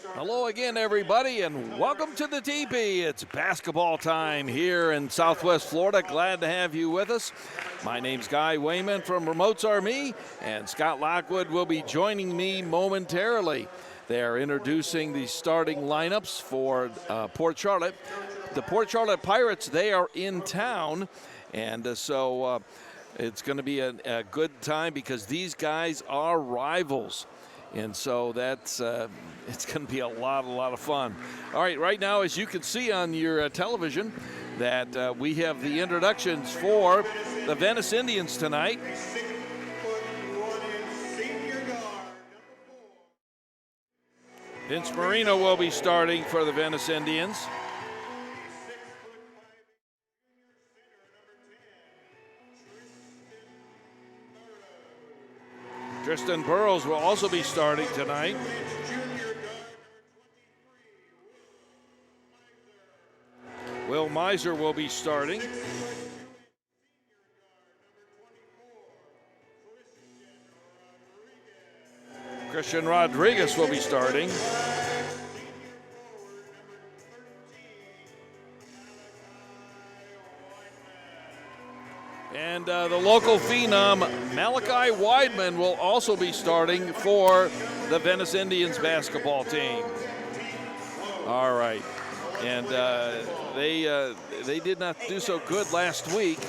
Hello again, everybody, and welcome to the TP. It's basketball time here in Southwest Florida. Glad to have you with us. My name's Guy Wayman from Remotes Are Me, and Scott Lockwood will be joining me momentarily. They are introducing the starting lineups for Port Charlotte. The Port Charlotte Pirates, they are in town, and so it's going to be a good time because these guys are rivals. And so that's it's going to be a lot of fun. All right, right now, as you can see on your television, that we have the introductions for the Venice Indians tonight. Vince Marino will be starting for the Venice Indians. Tristan Burrows will also be starting tonight. Will Miser will be starting. Christian Rodriguez will be starting. And the local phenom, Malachi Weidman, will also be starting for the Venice Indians basketball team. All right. And they did not do so good last week.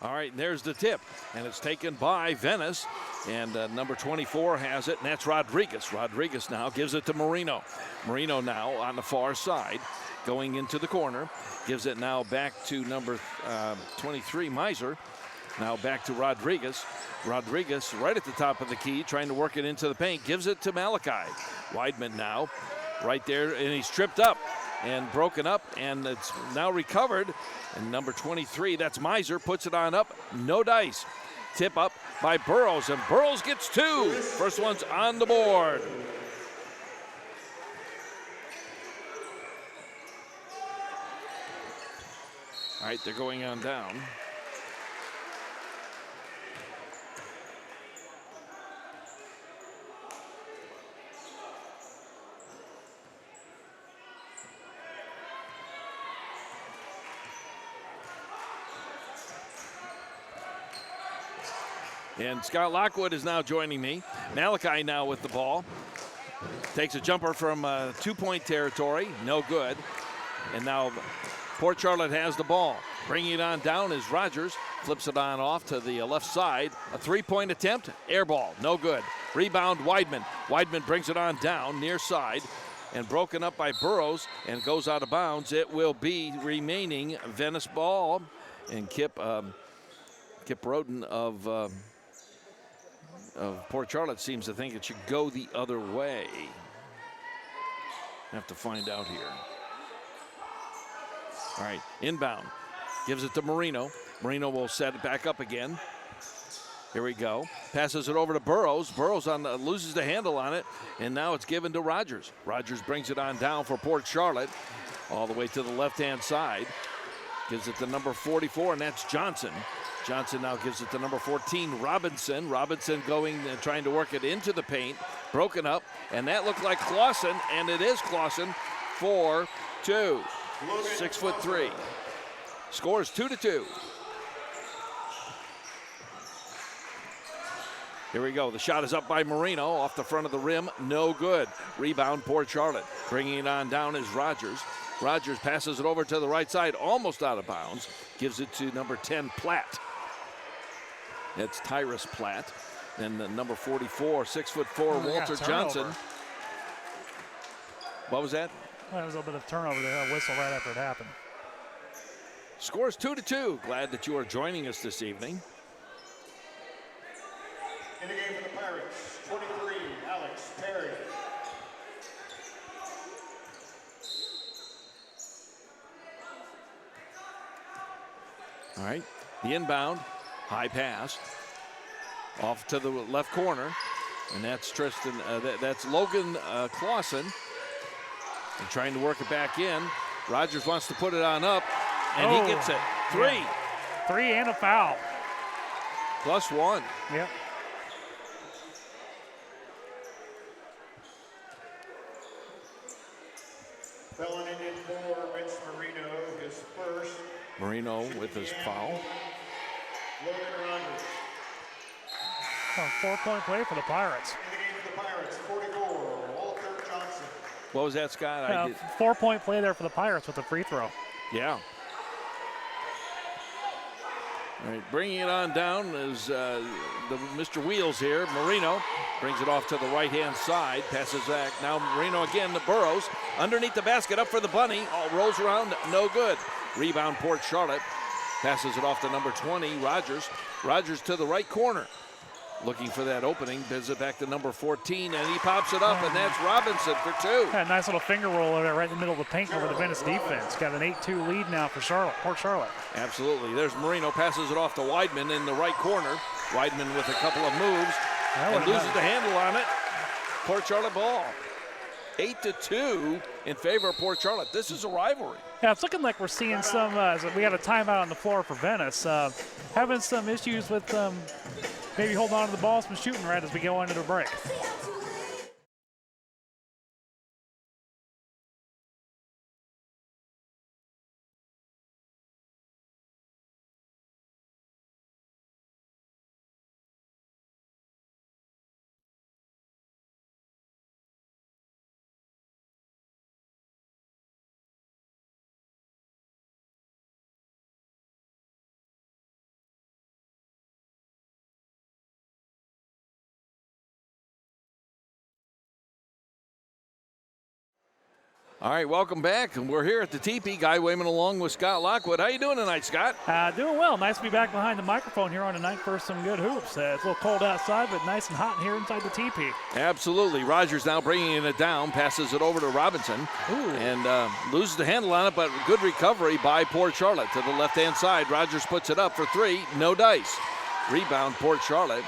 All right, and there's the tip, and it's taken by Venice, and number 24 has it, and that's Rodriguez. Rodriguez now gives it to Marino. Marino now on the far side, going into the corner, gives it now back to number 23, Miser. Now back to Rodriguez. Rodriguez right at the top of the key, trying to work it into the paint, gives it to Malachi. Weidman now right there, and he's tripped up and broken up, and it's now recovered. And number 23, that's Miser, puts it on up, no dice. Tip up by Burrows, and Burrows gets two. First one's on the board. All right, they're going on down. And Scott Lockwood is now joining me. Malachi now with the ball. Takes a jumper from two-point territory, no good. And now Port Charlotte has the ball. Bringing it on down is Rogers. Flips it on off to the left side. A three-point attempt, air ball, no good. Rebound, Weidman. Weidman brings it on down, near side. And broken up by Burrows and goes out of bounds. It will be remaining Venice ball. And Kip Roden of Port Charlotte seems to think it should go the other way. Have to find out here. All right, inbound. Gives it to Marino. Marino will set it back up again. Here we go. Passes it over to Burrows. Burrows loses the handle on it, and now it's given to Rogers. Rogers brings it on down for Port Charlotte, all the way to the left-hand side. Gives it to number 44, and that's Johnson. Johnson now gives it to number 14, Robinson. Robinson going and trying to work it into the paint. Broken up, and that looked like Clausen, and it is Clausen for two. 6'3". Scores 2-2. Here we go. The shot is up by Marino off the front of the rim. No good. Rebound, Port Charlotte. Bringing it on down is Rogers. Rogers passes it over to the right side, almost out of bounds. Gives it to number 10, Platt. That's Tyrus Platt. And the number 44, 6'4", Walter Johnson. What was that? Well, there was a little bit of turnover there, a whistle right after it happened. Scores 2-2. Glad that you are joining us this evening. In the game for the Pirates, 23, Alex Perry. All right, the inbound, high pass, off to the left corner, and that's Tristan. That's Logan Clausen, and trying to work it back in. Rogers wants to put it on up, and he gets it. 3. Yeah. 3 and a foul. +1. Yep. Filling it in for Vince Marino, his first. Marino with his foul. Logan Rogers. 4-point play for the Pirates. In the game for the Pirates, 44, Walter Johnson. What was that, Scott? 4-point play there for the Pirates with the free throw. Yeah. All right, bringing it on down is the Mr. Wheels here. Marino brings it off to the right-hand side, passes back. Now Marino again to Burrows. Underneath the basket, up for the bunny. All rolls around, no good. Rebound, Port Charlotte. Passes it off to number 20, Rogers. Rogers to the right corner. Looking for that opening, bids it back to number 14, and he pops it up, and that's Robinson for 2. Had a nice little finger roll over there right in the middle of the paint over the Venice defense. Got an 8-2 lead now for Port Charlotte. Absolutely. There's Marino, passes it off to Weidman in the right corner. Weidman with a couple of moves, and loses the handle on it. Port Charlotte ball. 8-2 in favor of Port Charlotte. This is a rivalry. Yeah, it's looking like we're seeing some, we got a timeout on the floor for Venice. Having some issues with maybe holding on to the ball, some shooting right as we go into the break. All right, welcome back. And we're here at the Teepee. Guy Wayman along with Scott Lockwood. How you doing tonight, Scott? Doing well. Nice to be back behind the microphone here on tonight for some good hoops. It's a little cold outside, but nice and hot here inside the Teepee. Absolutely. Rogers now bringing it down, passes it over to Robinson, and loses the handle on it, but good recovery by Port Charlotte to the left-hand side. Rogers puts it up for 3, no dice. Rebound, Port Charlotte.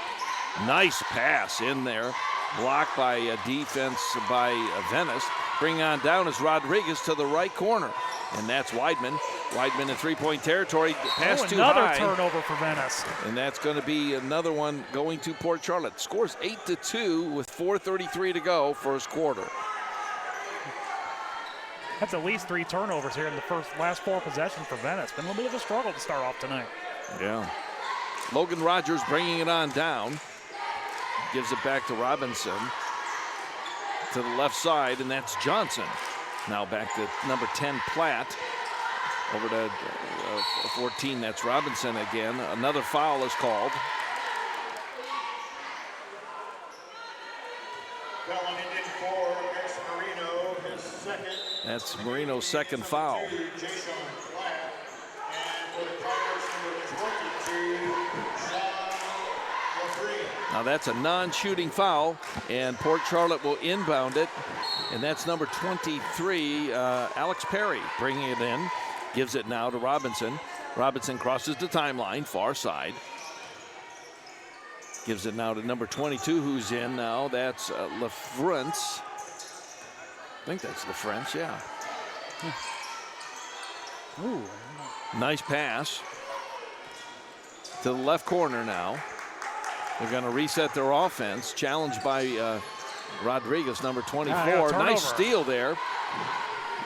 Nice pass in there. Blocked by defense by Venice. Bring on down is Rodriguez to the right corner. And that's Weidman. Weidman in three-point territory. Pass too high. Another turnover for Venice. And that's going to be another one going to Port Charlotte. Scores 8-2 with 4:33 to go, first quarter. That's at least 3 turnovers here in the last 4 possessions for Venice. Been a little bit of a struggle to start off tonight. Yeah. Logan Rogers bringing it on down. Gives it back to Robinson. To the left side, and that's Johnson. Now back to number 10, Platt. Over to 14, that's Robinson again. Another foul is called. Filling it in for Vince Marino, his second. That's Marino's second foul. Jason Platt. And for the Pirates, number 22, Now that's a non-shooting foul, and Port Charlotte will inbound it, and that's number 23, Alex Perry, bringing it in, gives it now to Robinson. Robinson crosses the timeline, far side. Gives it now to number 22, who's in now. That's LaFrance. I think that's LaFrance, yeah. Ooh. Nice pass to the left corner now. They're going to reset their offense. Challenged by Rodriguez, number 24. Nice steal there.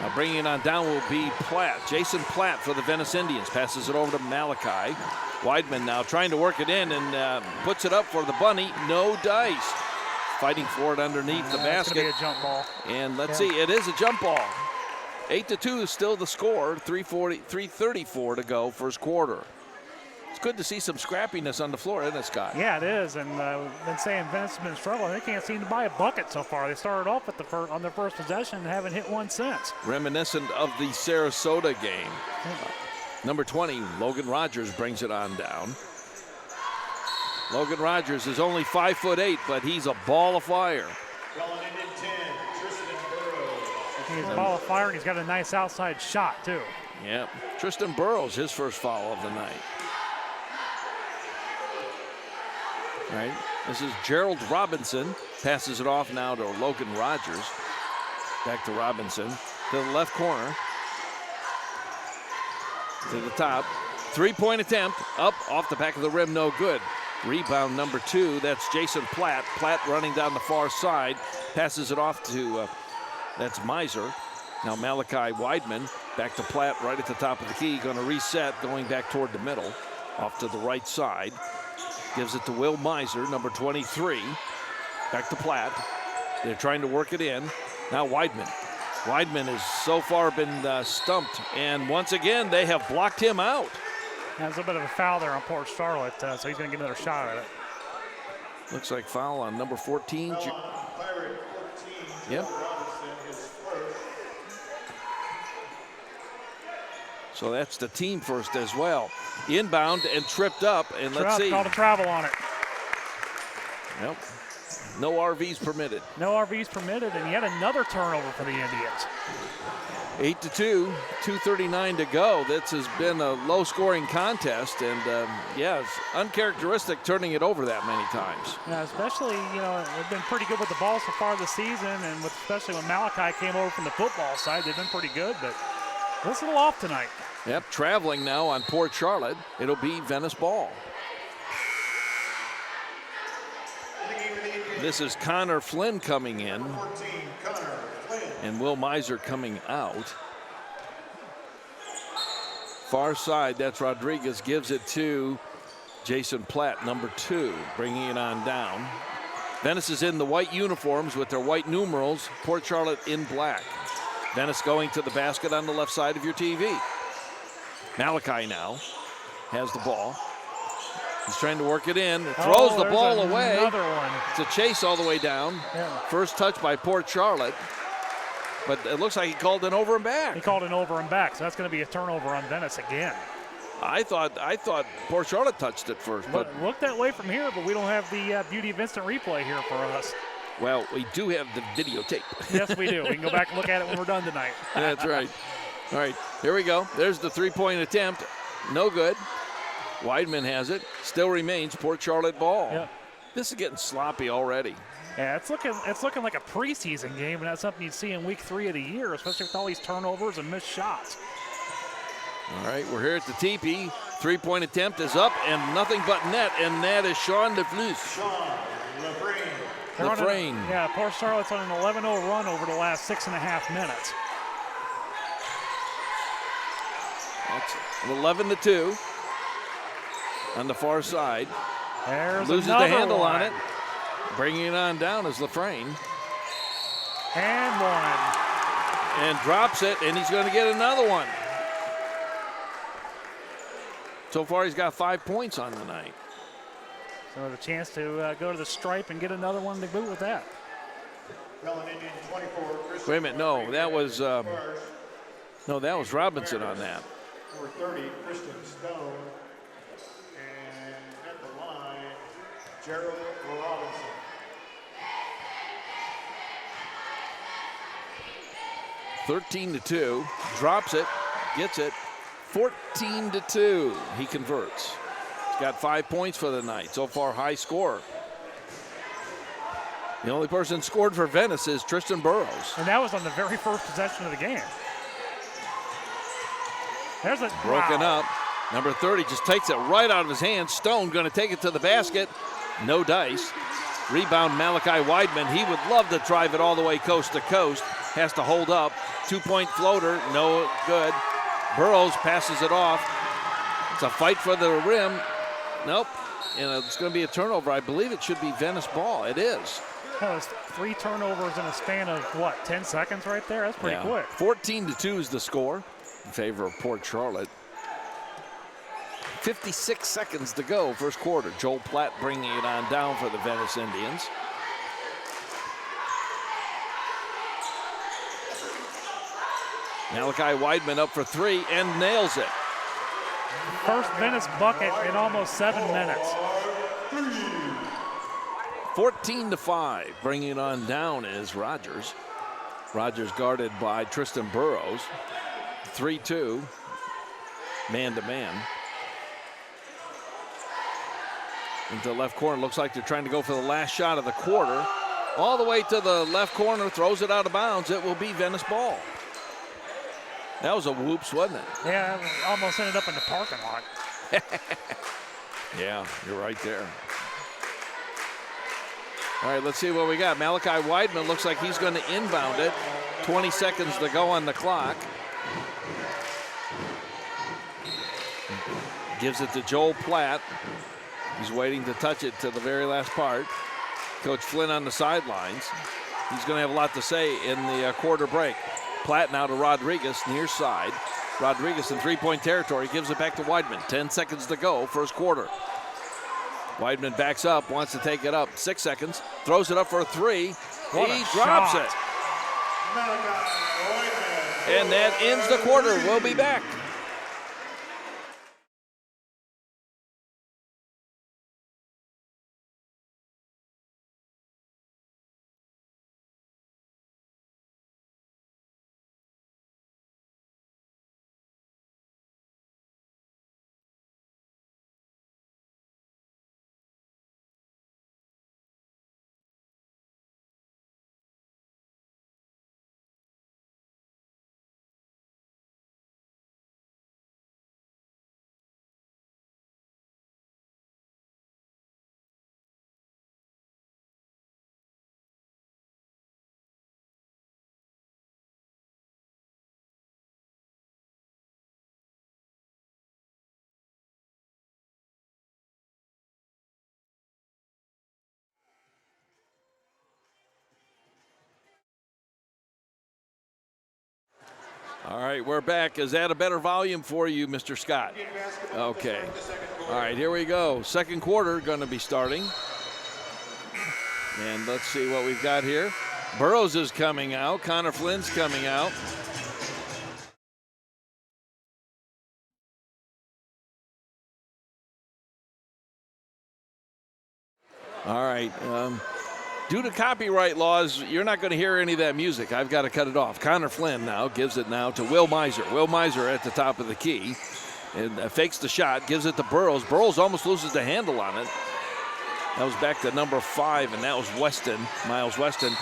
Now bringing it on down will be Platt. Jason Platt for the Venice Indians. Passes it over to Malachi. Weidman now trying to work it in and puts it up for the bunny. No dice. Fighting for it underneath the basket. It's going to be a jump ball. And let's see, it is a jump ball. 8-2 is still the score. 3:34 to go, first quarter. It's good to see some scrappiness on the floor, isn't it, Scott? Yeah, it is. And we've been saying Venice has been struggling. They can't seem to buy a bucket so far. They started off at on their first possession and haven't hit one since. Reminiscent of the Sarasota game. Number 20, Logan Rogers brings it on down. Logan Rogers is only 5'8", but he's a ball of fire. Filling it in 10, Tristan Burrows. He's a ball of fire, and he's got a nice outside shot, too. Yep. Tristan Burrows, his first foul of the night. All right. This is Gerald Robinson. Passes it off now to Logan Rogers. Back to Robinson. To the left corner. To the top. Three-point attempt. Up off the back of the rim. No good. Rebound number 2. That's Jason Platt. Platt running down the far side. Passes it off to, that's Miser. Now Malachi Weidman. Back to Platt right at the top of the key. Going to reset. Going back toward the middle. Off to the right side. Gives it to Will Miser, number 23. Back to Platt. They're trying to work it in. Now Weidman. Weidman has so far been stumped. And once again, they have blocked him out. There's a bit of a foul there on Port Charlotte, so he's going to get another shot at it. Looks like foul on number 14. Yep. So that's the team first as well. Inbound and tripped up, and let's see. Called a travel on it. Yep. No RVs permitted. No RVs permitted, and yet another turnover for the Indians. 8-2, 2:39 to go. This has been a low-scoring contest, and yeah, it's uncharacteristic turning it over that many times. Yeah, especially, you know, they've been pretty good with the ball so far this season, and especially when Malachi came over from the football side, they've been pretty good, but it's a little off tonight. Yep, traveling now on Port Charlotte. It'll be Venice ball. This is Connor Flynn coming in. And Will Miser coming out. Far side, that's Rodriguez. Gives it to Jason Platt, number 2, bringing it on down. Venice is in the white uniforms with their white numerals. Port Charlotte in black. Venice going to the basket on the left side of your TV. Malachi now has the ball. He's trying to work it in. Throws the ball away. Another one. It's a chase all the way down. Yeah. First touch by Port Charlotte. But it looks like he called an over and back. He called an over and back, so that's going to be a turnover on Venice again. I thought Port Charlotte touched it first. But Look that way from here, but we don't have the beauty of instant replay here for us. Well, we do have the videotape. Yes, we do. We can go back and look at it when we're done tonight. That's right. All right, here we go. There's the three-point attempt. No good. Weidman has it. Still remains Port Charlotte ball. Yep. This is getting sloppy already. Yeah, it's looking like a preseason game, and that's something you'd see in week 3 of the year, especially with all these turnovers and missed shots. All right, we're here at the teepee. Three-point attempt is up, and nothing but net, and that is Sean DeFlus. Lafraine. Yeah, Port Charlotte's on an 11-0 run over the last 6.5 minutes. That's 11-2 on the far side. There's Loses the another handle one. on it. Bringing it on down is Lafraine. And one. And drops it, and he's going to get another one. So far, he's got 5 points on the night. So the chance to go to the stripe and get another one to boot with that. Wait a minute, no, that was Robinson on that. Number 30, Kristen Stone. And at the line, Gerald Robinson. (13-2), drops it, gets it, 14-2. He converts. He's got 5 points for the night. So far, high score. The only person scored for Venice is Tristan Burrows. And that was on the very first possession of the game. There's a broken up. Number 30 just takes it right out of his hands. Stone going to take it to the basket. No dice. Rebound Malachi Weidman. He would love to drive it all the way coast to coast. Has to hold up. 2-point floater. No good. Burrows passes it off. It's a fight for the rim. Nope. And it's going to be a turnover. I believe it should be Venice ball. It is. That was 3 turnovers in a span of, 10 seconds right there? That's pretty quick. 14-2 is the score in favor of Port Charlotte. 56 seconds to go, first quarter. Joel Platt bringing it on down for the Venice Indians. Malachi Weidman up for 3 and nails it. First Venice bucket in almost 7 minutes. 14-5. Bringing it on down is Rogers. Rogers guarded by Tristan Burrows. 3-2. man-to-man. Into the left corner. Looks like they're trying to go for the last shot of the quarter. All the way to the left corner, throws it out of bounds. It will be Venice ball. That was a whoops, wasn't it? Yeah, it almost ended up in the parking lot. Yeah, you're right there. All right, let's see what we got. Malachi Weidman looks like he's going to inbound it. 20 seconds to go on the clock. Gives it to Joel Platt. He's waiting to touch it to the very last part. Coach Flynn on the sidelines. He's going to have a lot to say in the quarter break. Platt now to Rodriguez, near side. Rodriguez in three-point territory, gives it back to Weidman. 10 seconds to go, first quarter. Weidman backs up, wants to take it up. 6 seconds, throws it up for a three. He drops it. And that ends the quarter. We'll be back. All right, we're back. Is that a better volume for you, Mr. Scott? Okay. All right, here we go. Second quarter going to be starting. And let's see what we've got here. Burrows is coming out. Connor Flynn's coming out. All right. Due to copyright laws, you're not going to hear any of that music. I've got to cut it off. Connor Flynn now gives it now to Will Miser. Will Miser at the top of the key. And fakes the shot, gives it to Burrows. Burrows almost loses the handle on it. That was back to number 5, and that was Weston, Miles Weston.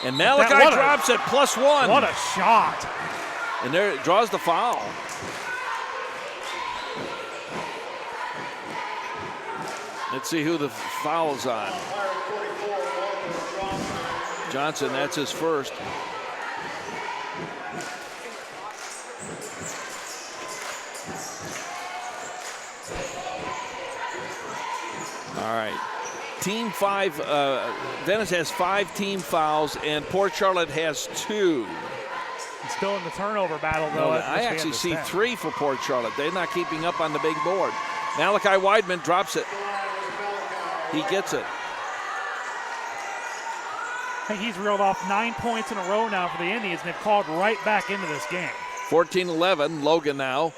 And Malachi drops it, +1. What a shot. And there it draws the foul. Let's see who the foul's on. Johnson, that's his first. All right. Team 5, Venice has 5 team fouls, and Port Charlotte has 2. It's still in the turnover battle, though. I actually see 3 for Port Charlotte. They're not keeping up on the big board. Malachi Weidman drops it. He gets it. I think he's reeled off 9 points in a row now for the Indians, and they've called right back into this game. 14-11, Logan now.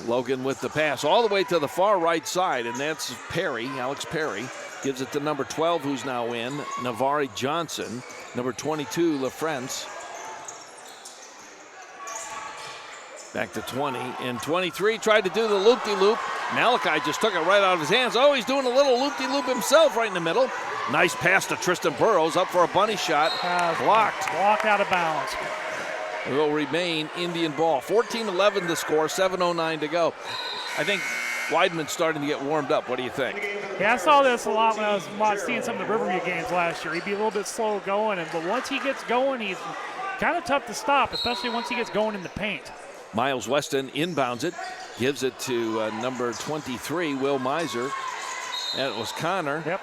Logan with the pass all the way to the far right side, and that's Perry, Alex Perry. Gives it to number 12, who's now in, Navari Johnson. Number 22, LaFrance. Back to 20, and 23 tried to do the loop-de-loop. Malachi just took it right out of his hands. Oh, he's doing a little loop-de-loop himself right in the middle. Nice pass to Tristan Burrows, up for a bunny shot. Blocked. Blocked out of bounds. It will remain Indian ball. 14-11 the score, 7:09 to go. I think Weidman's starting to get warmed up. What do you think? Yeah, I saw this a lot when I was seeing some of the Riverview games last year. He'd be a little bit slow going, but once he gets going, he's kind of tough to stop, especially once he gets going in the paint. Miles Weston inbounds it, gives it to number 23, Will Miser. And it was Connor. Yep.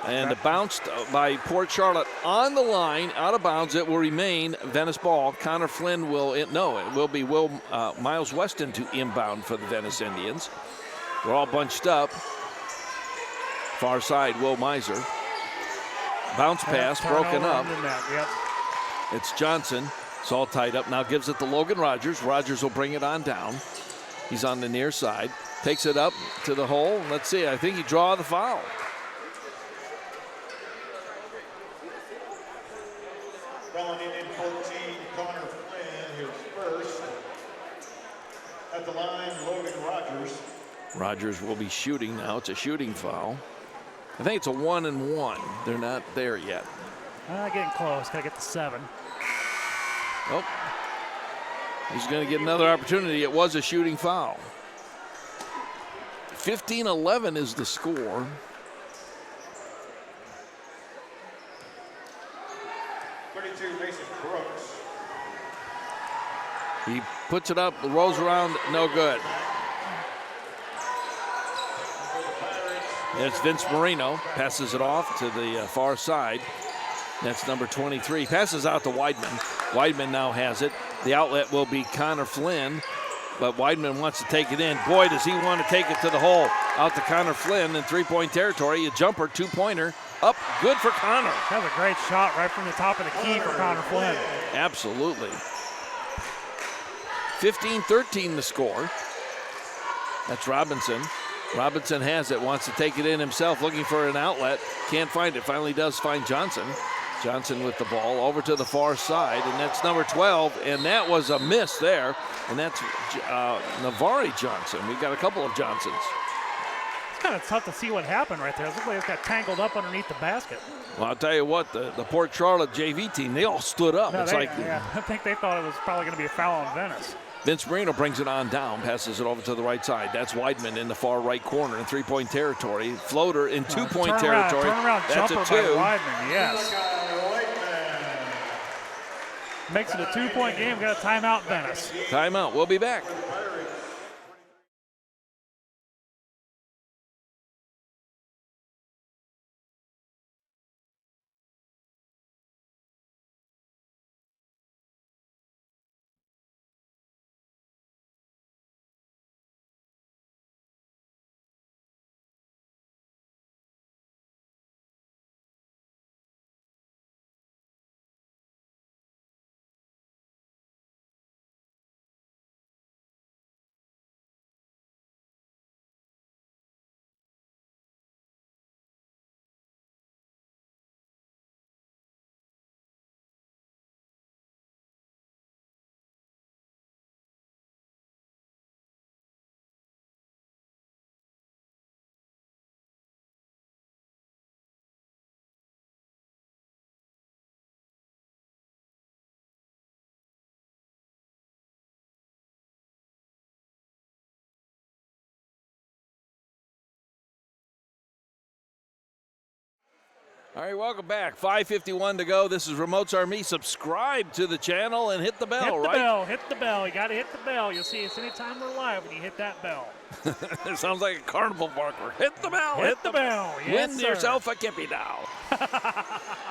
And bounced by Port Charlotte on the line, out of bounds. It will remain Venice ball. Connor Flynn will, it will be Miles Weston to inbound for the Venice Indians. They're all bunched up. Far side, Will Miser. Bounce pass, broken up. Yep. It's Johnson. It's all tied up. Now gives it to Logan Rogers. Rogers will bring it on down. He's on the near side. Takes it up to the hole. Let's see. I think he draw the foul. Calling in 14, Connor Flynn, his first. At the line, Logan Rogers. Rogers will be shooting now. It's a shooting foul. I think it's a 1-and-1. They're not there yet. Getting close. Gotta get to 7. Oh, he's going to get another opportunity. It was a shooting foul. 15-11 is the score. Mason Brooks. He puts it up, rolls around, no good. It's Vince Marino, passes it off to the far side. That's number 23. Passes out to Weidman. Weidman now has it. The outlet will be Connor Flynn, but Weidman wants to take it in. Boy, does he want to take it to the hole. Out to Connor Flynn in three-point territory. A jumper, two-pointer, up, good for Connor. That was a great shot right from the top of the key for Connor Flynn. Absolutely. 15-13 the score. That's Robinson. Robinson has it, wants to take it in himself, looking for an outlet. Can't find it, finally does find Johnson. Johnson with the ball over to the far side, and that's number 12, and that was a miss there, and that's Navari Johnson. We got a couple of Johnsons. It's kind of tough to see what happened right there. It looks like it got tangled up underneath the basket. Well, I'll tell you what, the Port Charlotte JV team, they all stood up. No, I think they thought it was probably going to be a foul on Venice. Vince Marino brings it on down, passes it over to the right side. That's Weidman in the far right corner in three-point territory. Floater in two-point territory. Turnaround That's jumper a 2. by Weidman, yes. Makes it a 2-point game. Got a timeout, Venice. Timeout. We'll be back. All right, welcome back. 5:51 to go. This is Remotes Are Me. Subscribe to the channel and hit the bell, right? Hit the bell. You got to hit the bell. You'll see us anytime we're live when you hit that bell. It sounds like a carnival barker. Hit the bell. Hit the bell. Yes, Win sir. yourself a kippy now.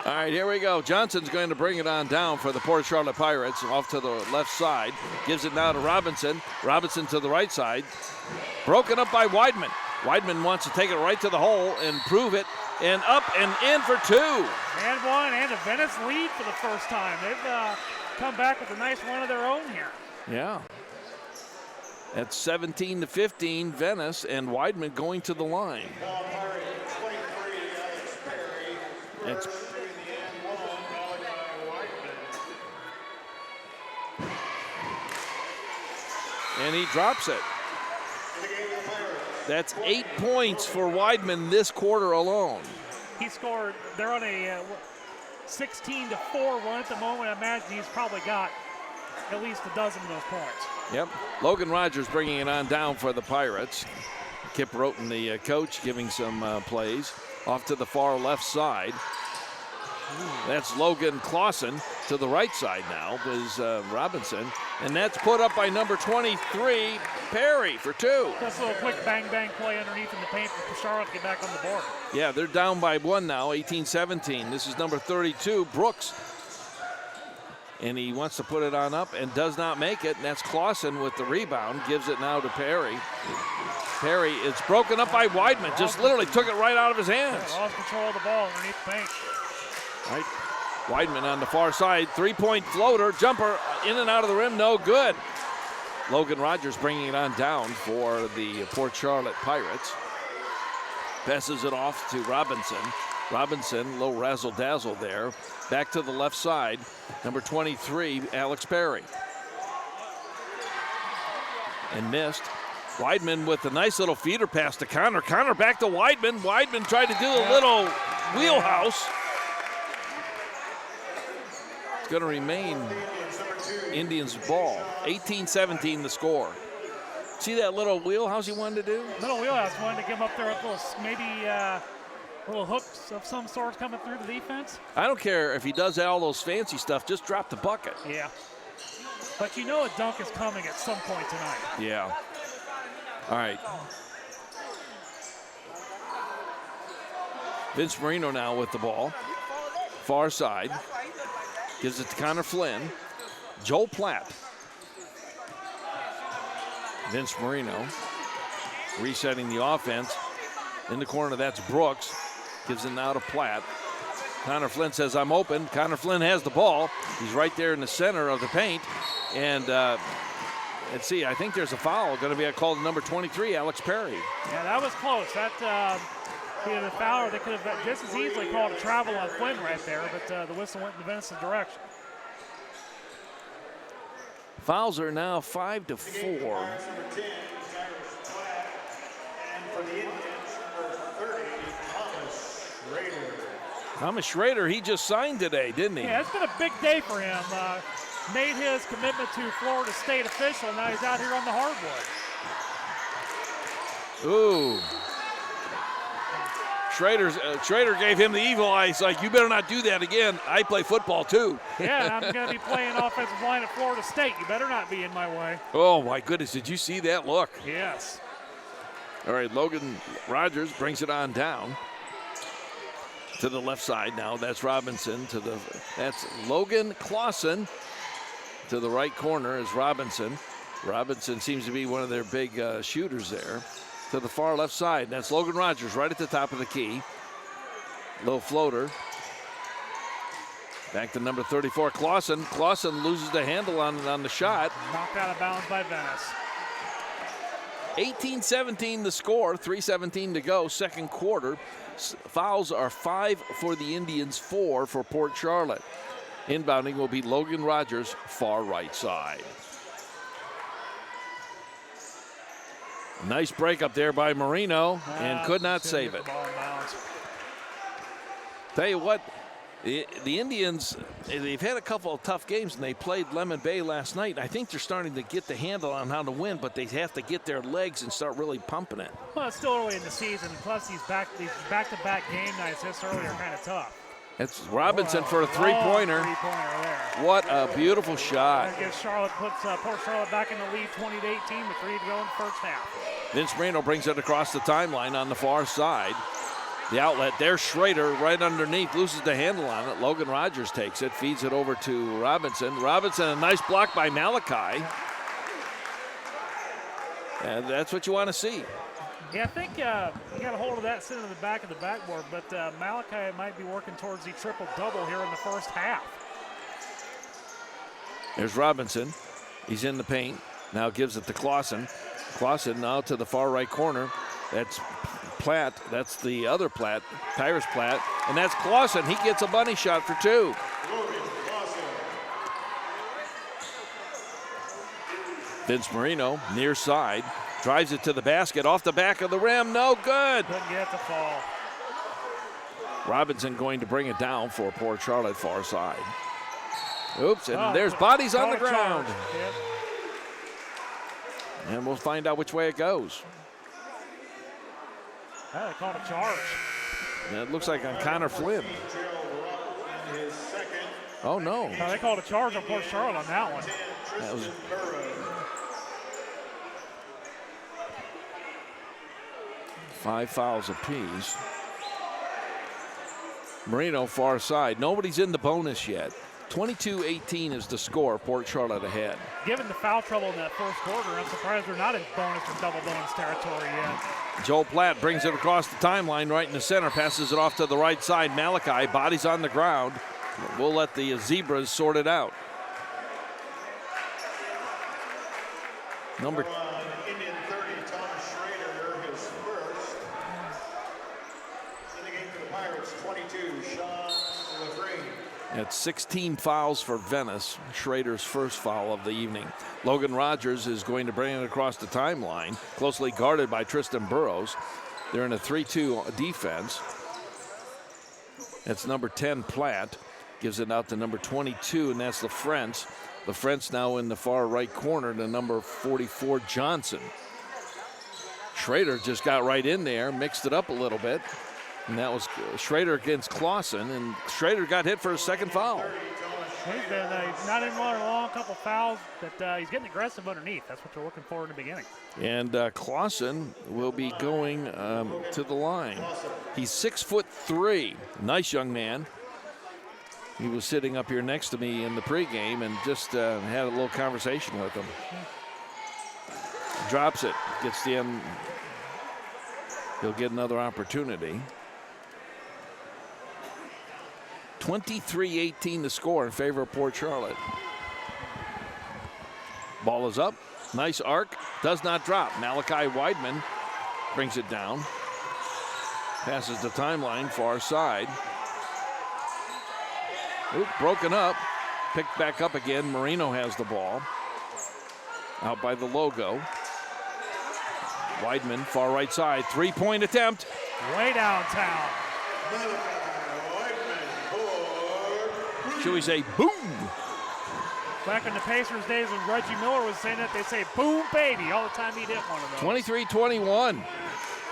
All right, here we go. Johnson's going to bring it on down for the Port Charlotte Pirates off to the left side. Gives it now to Robinson. Robinson to the right side. Broken up by Weidman. Weidman wants to take it right to the hole and prove it. And up and in for 2. And 1, and a Venice lead for the first time. They've come back with a nice one of their own here. Yeah. That's 17-15, Venice, and Weidman going to the line. It's and he drops it. That's 8 points for Weidman this quarter alone. He scored. They're on a 16-4 run at the moment. I imagine he's probably got at least a dozen of those points. Yep. Logan Rogers bringing it on down for the Pirates. Kip Roten, the coach, giving some plays. Off to the far left side. That's Logan Clausen to the right side now was Robinson. And that's put up by number 23, Perry, for 2. That's a little quick bang-bang play underneath in the paint for Charlotte to get back on the board. Yeah, they're down by 1 now, 18-17. This is number 32, Brooks. And he wants to put it on up and does not make it. And that's Clausen with the rebound. Gives it now to Perry. Perry, it's broken up by Weidman. Just literally took it right out of his hands. Yeah, lost control of the ball underneath the paint. Right. Weidman on the far side. 3-point floater. Jumper in and out of the rim. No good. Logan Rogers bringing it on down for the Port Charlotte Pirates. Passes it off to Robinson. Robinson, a little razzle-dazzle there. Back to the left side. Number 23, Alex Perry. and missed. Weidman with a nice little feeder pass to Connor. Connor back to Weidman. Weidman tried to do a little wheelhouse. It's going to remain Indians' ball. 18-17 the score. See that little wheelhouse he wanted to do? Little wheelhouse, wanted to give him up there with little, maybe little hooks of some sort coming through the defense. I don't care if he does all those fancy stuff, just drop the bucket. Yeah. But you know a dunk is coming at some point tonight. Yeah. All right. Vince Marino now with the ball. Far side. Gives it to Connor Flynn. Joel Platt. Vince Marino resetting the offense. In the corner, that's Brooks. Gives it now to Platt. Connor Flynn says, I'm open. Connor Flynn has the ball. He's right there in the center of the paint. And let's see, I think there's a foul going to be called to number 23, Alex Perry. Yeah, that was close. That the foul, they could have just as easily called a travel on Flynn right there, but the whistle went in Venice's direction. Fouls are now 5-4. Number 10, Cyrus Platt. And for the Indians, number 30, Thomas Schrader. Thomas Schrader, he just signed today, didn't he? Yeah, it's been a big day for him. Made his commitment to Florida State official. Now he's out here on the hardwood. Ooh. Schrader gave him the evil eye. He's like, you better not do that again. I play football too. Yeah, I'm going to be playing offensive line at Florida State. You better not be in my way. Oh, my goodness. Did you see that look? Yes. All right, Logan Rogers brings it on down to the left side now. That's Robinson that's Logan Clausen. To the right corner is Robinson. Robinson seems to be one of their big shooters there. To the far left side, that's Logan Rogers right at the top of the key. Low floater. Back to number 34, Clausen. Clausen loses the handle on the shot. Knocked out of bounds by Venice. 18-17 the score, 3:17 to go, second quarter. Fouls are 5 for the Indians, 4 for Port Charlotte. Inbounding will be Logan Rogers, far right side. Nice break up there by Marino and could not save it. Tell you what, the Indians, they've had a couple of tough games and they played Lemon Bay last night. I think they're starting to get the handle on how to win, but they have to get their legs and start really pumping it. Well, it's still early in the season, plus these back-to-back game nights this early are kind of tough. It's Robinson for a three-pointer. There. What a beautiful shot. That gives Port Charlotte back in the lead 20-18 with 3 to go in the first half. Vince Marino brings it across the timeline on the far side. The outlet, there's Schrader right underneath, loses the handle on it. Logan Rogers takes it, feeds it over to Robinson. Robinson, a nice block by Malachi. And that's what you want to see. Yeah, I think you got a hold of that sitting in the back of the backboard, but Malachi might be working towards the triple-double here in the first half. There's Robinson. He's in the paint. Now gives it to Clausen. Clausen now to the far right corner. That's Platt. That's the other Platt, Tyrus Platt. And that's Clausen. He gets a bunny shot for 2. Vince Marino, near side. Drives it to the basket, off the back of the rim, no good. Couldn't get the fall. Robinson going to bring it down for Port Charlotte, far side. Oops, and there's bodies on the ground. Yep. And we'll find out which way it goes. They called a charge. And it looks like on Connor Flynn. Oh, no. No, they called a charge on Port Charlotte on that one. That was... 5 fouls apiece. Marino far side. Nobody's in the bonus yet. 22-18 is the score. Port Charlotte ahead. Given the foul trouble in that first quarter, I'm surprised they're not in bonus or double bonus territory yet. Joel Platt brings it across the timeline right in the center, passes it off to the right side. Malachi, bodies on the ground. We'll let the Zebras sort it out. Number Indian 30, Thomas Schrader, his first. In the game for the Pirates, 22, Sean Lafrene. That's 16 fouls for Venice, Schrader's first foul of the evening. Logan Rogers is going to bring it across the timeline, closely guarded by Tristan Burrows. They're in a 3-2 defense. That's number 10, Platt. Gives it out to number 22, and that's LaFrentz. LaFrentz now in the far right corner to number 44, Johnson. Schrader just got right in there, mixed it up a little bit. And that was Schrader against Clausen, and Schrader got hit for his second foul. He's been not in one long couple fouls, but he's getting aggressive underneath. That's what you're looking for in the beginning. And Clausen will be going to the line. He's 6'3", nice young man. He was sitting up here next to me in the pregame and just had a little conversation with him. Drops it, gets the end. He'll get another opportunity. 23-18 the score in favor of Port Charlotte. Ball is up. Nice arc. Does not drop. Malachi Weidman brings it down. Passes the timeline, far side. Oop, broken up. Picked back up again. Marino has the ball. Out by the logo. Weidman, far right side. Three-point attempt. Way downtown. Should we say boom? Back in the Pacers days when Reggie Miller was saying that, they say boom, baby, all the time he'd hit one of those. 23-21.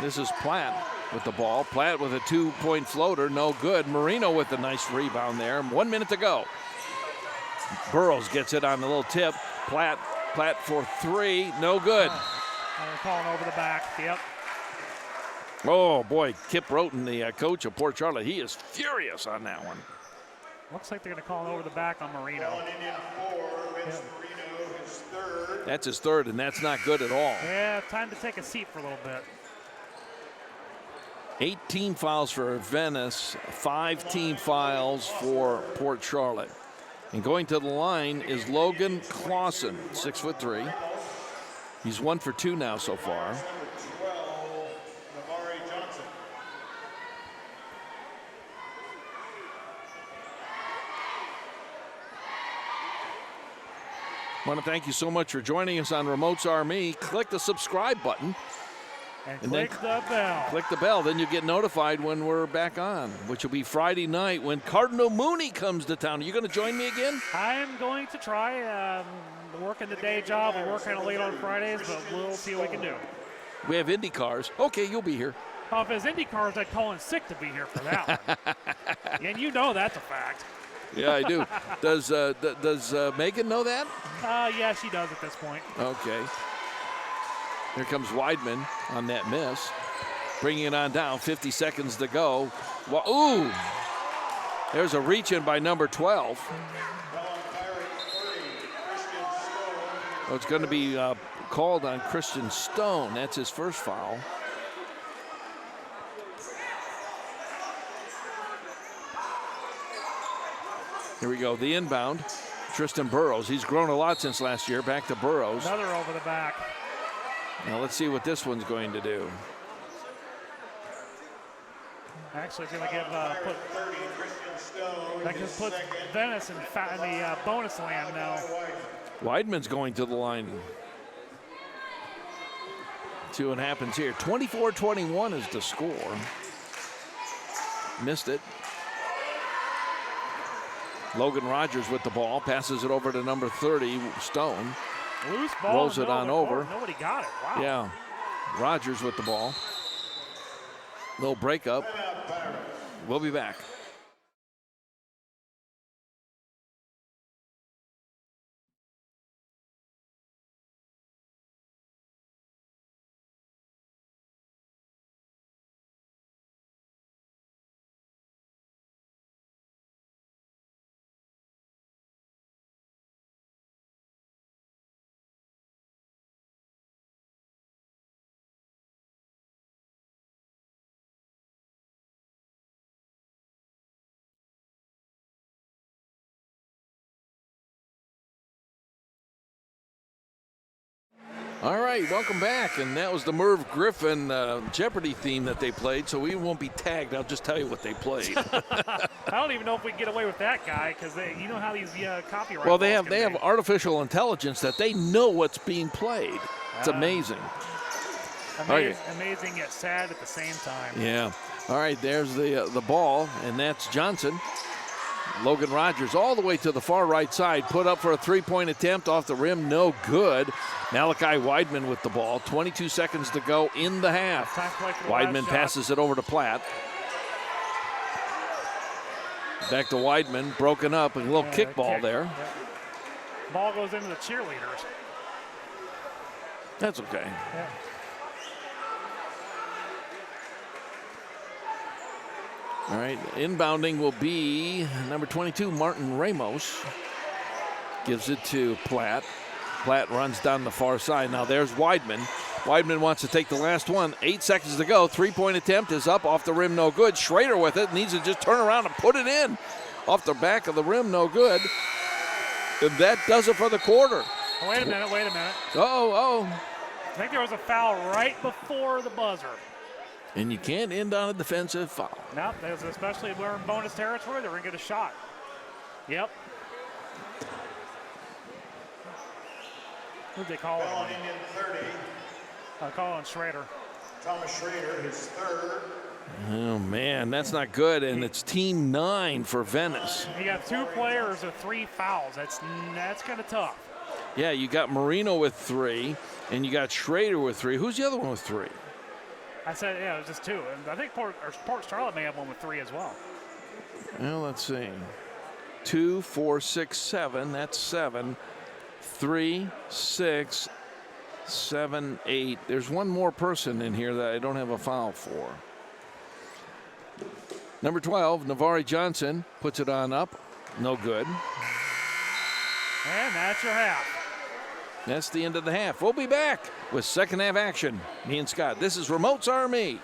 This is Platt with the ball. Platt with a 2-point floater, no good. Marino with a nice rebound there. 1 minute to go. Burrows gets it on the little tip. Platt for three, no good. They're calling over the back, yep. Oh boy, Kip Roten, the coach of Port Charlotte, he is furious on that one. Looks like they're going to call it over the back on Marino. That's his third, and that's not good at all. Yeah, time to take a seat for a little bit. 18 fouls for Venice, 5 team fouls for Port Charlotte. And going to the line is Logan Clausen, 6'3". He's 1 for 2 now so far. I want to thank you so much for joining us on Remotes Are Me. Click the subscribe button. And click the bell. Click the bell, then you get notified when we're back on, which will be Friday night when Cardinal Mooney comes to town. Are you going to join me again? I'm going to try. Working the day job. We work kind of late on Fridays, but we'll see what we can do. We have Indy cars. Okay, you'll be here. Oh, if it's Indy cars, I'd call in sick to be here for that one. And you know that's a fact. Yeah, I do. Does Megan know that? Yeah, she does at this point. Okay. Here comes Weidman on that miss. Bringing it on down, 50 seconds to go. Well, ooh! There's a reach in by number 12. Oh, it's going to be called on Christian Stone. That's his first foul. Here we go, the inbound. Tristan Burrows. He's grown a lot since last year. Back to Burrows. Another over the back. Now let's see what this one's going to do. Actually, it's going to put Venice in the bonus land now. Weidman's going to the line. See what happens here. 24-21 is the score. Missed it. Logan Rogers with the ball, passes it over to number 30, Stone. Loose ball. Rolls it on over. Nobody got it. Wow. Yeah. Rogers with the ball. Little breakup. We'll be back. All right, welcome back. And that was the Merv Griffin Jeopardy theme that they played, so we won't be tagged. I'll just tell you what they played. I don't even know if we can get away with that guy because you know how these copyright. Well, they laws have can be. artificial intelligence that they know what's being played. It's amazing. Amazing yet sad at the same time. Yeah. All right, there's the ball, and that's Johnson. Logan Rogers all the way to the far right side, put up for a three-point attempt off the rim, no good. Malachi Weidman with the ball, 22 seconds to go in the half. Weidman passes it over to Platt. Back to Weidman, broken up, a little kickball there. Yep. Ball goes into the cheerleaders. That's okay. Yeah. All right, inbounding will be number 22, Martin Ramos. Gives it to Platt. Platt runs down the far side. Now there's Weidman. Weidman wants to take the last one. 8 seconds to go. Three-point attempt is up off the rim, no good. Schrader with it, needs to just turn around and put it in. Off the back of the rim, no good. And that does it for the quarter. Wait a minute. Oh. I think there was a foul right before the buzzer. And you can't end on a defensive foul. Nope, especially if we're in bonus territory, they're going to get a shot. Yep. Who'd they call it on? Fouling in 30. I call on Schrader. Thomas Schrader, his third. Oh, man, that's not good, and it's team 9 for Venice. You got 2 players with 3 fouls. That's kind of tough. Yeah, you got Marino with 3, and you got Schrader with 3. Who's the other one with 3? I said, yeah, it was just 2. And I think Port Charlotte may have one with 3 as well. Well, let's see. 2, 4, 6, 7. That's 7. 3, 6, 7, 8. There's one more person in here that I don't have a foul for. Number 12, Navari Johnson, puts it on up. No good. And that's your half. That's the end of the half. We'll be back with second half action. Me and Scott. This is Remotes Army.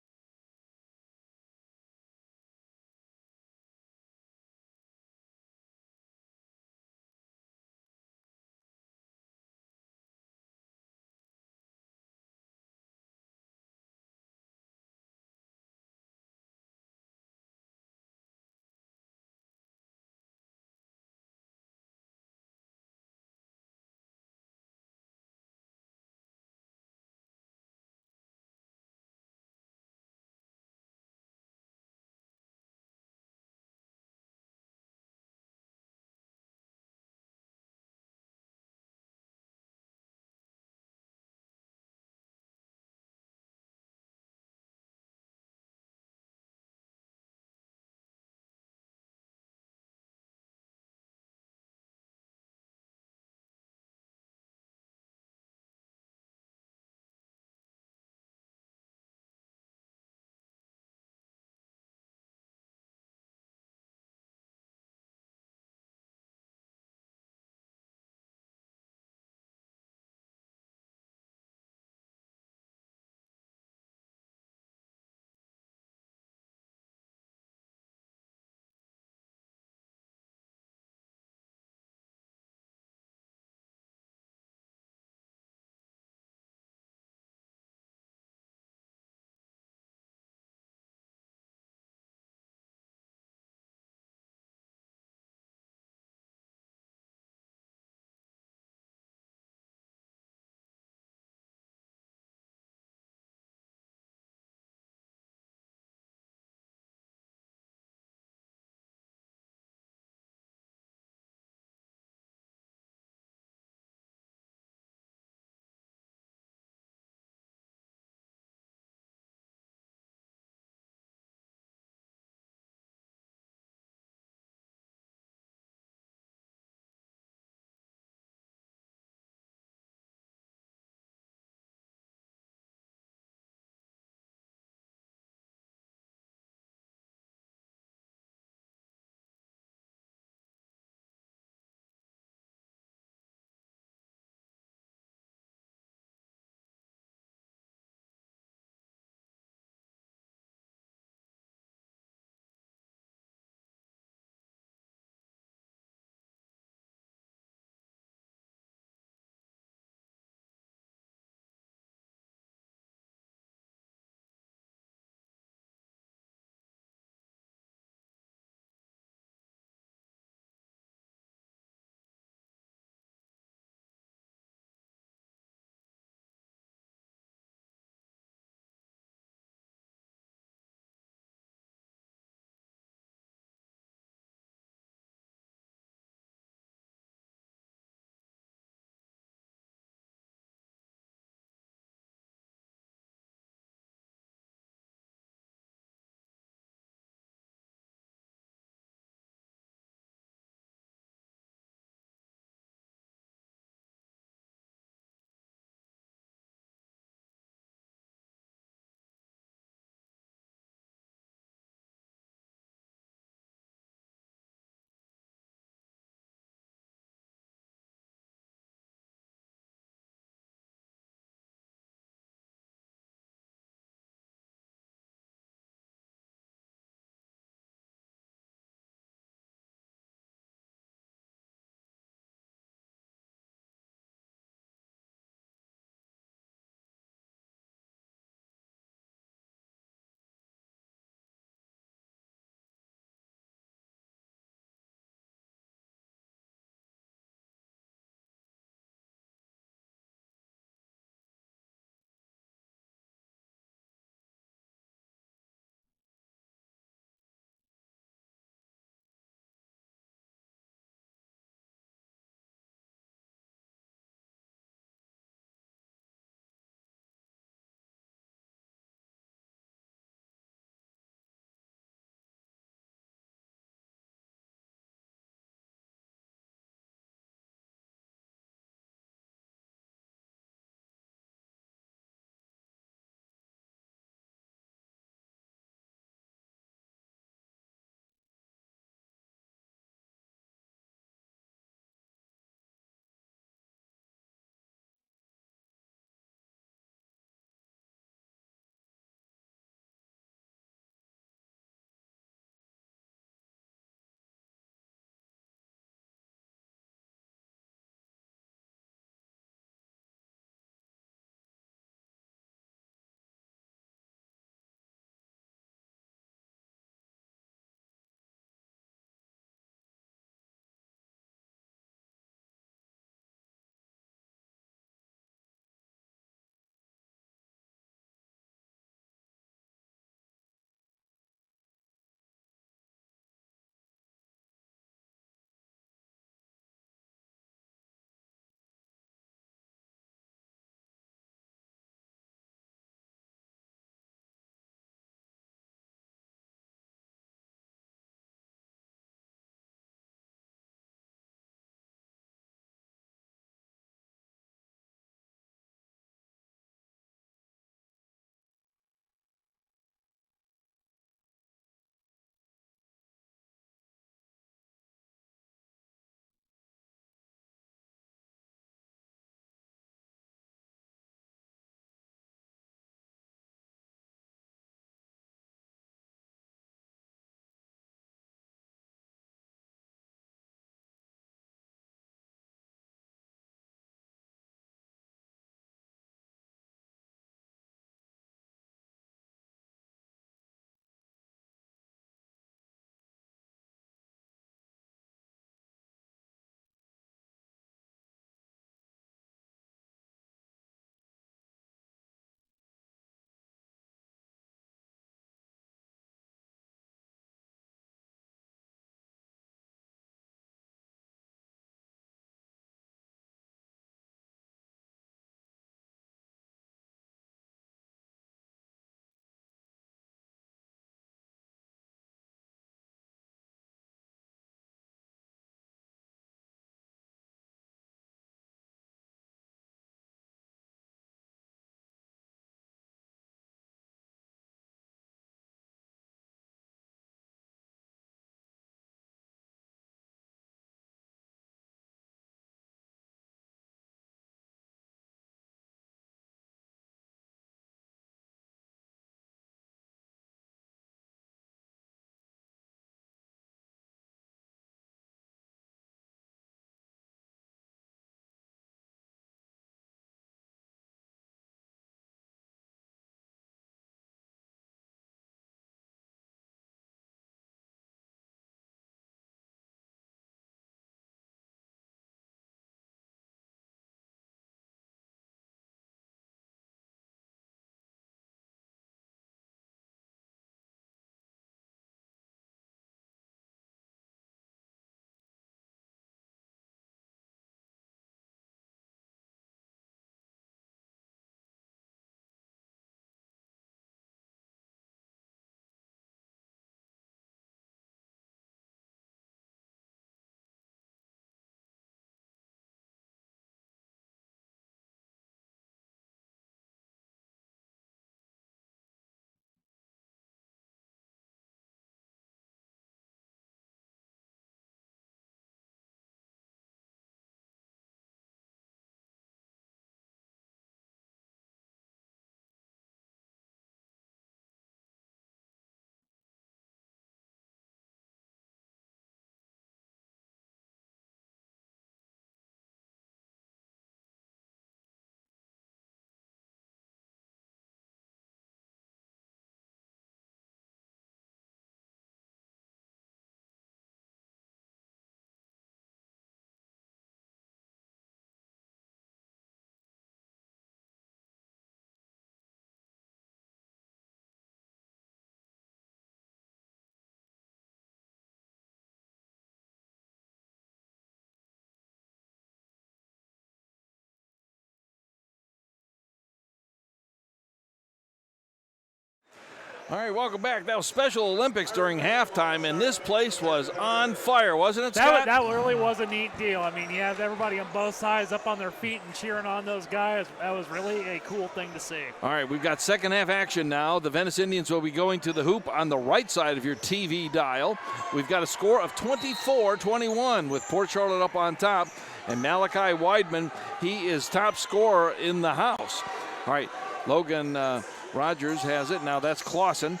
All right, welcome back. That was Special Olympics during halftime, and this place was on fire, wasn't it, Scott? That really was a neat deal. I mean, you have everybody on both sides up on their feet and cheering on those guys. That was really a cool thing to see. All right, we've got second half action now. The Venice Indians will be going to the hoop on the right side of your TV dial. We've got a score of 24-21 with Port Charlotte up on top, and Malachi Weidman, he is top scorer in the house. All right, Logan Rogers has it. Now that's Clausen.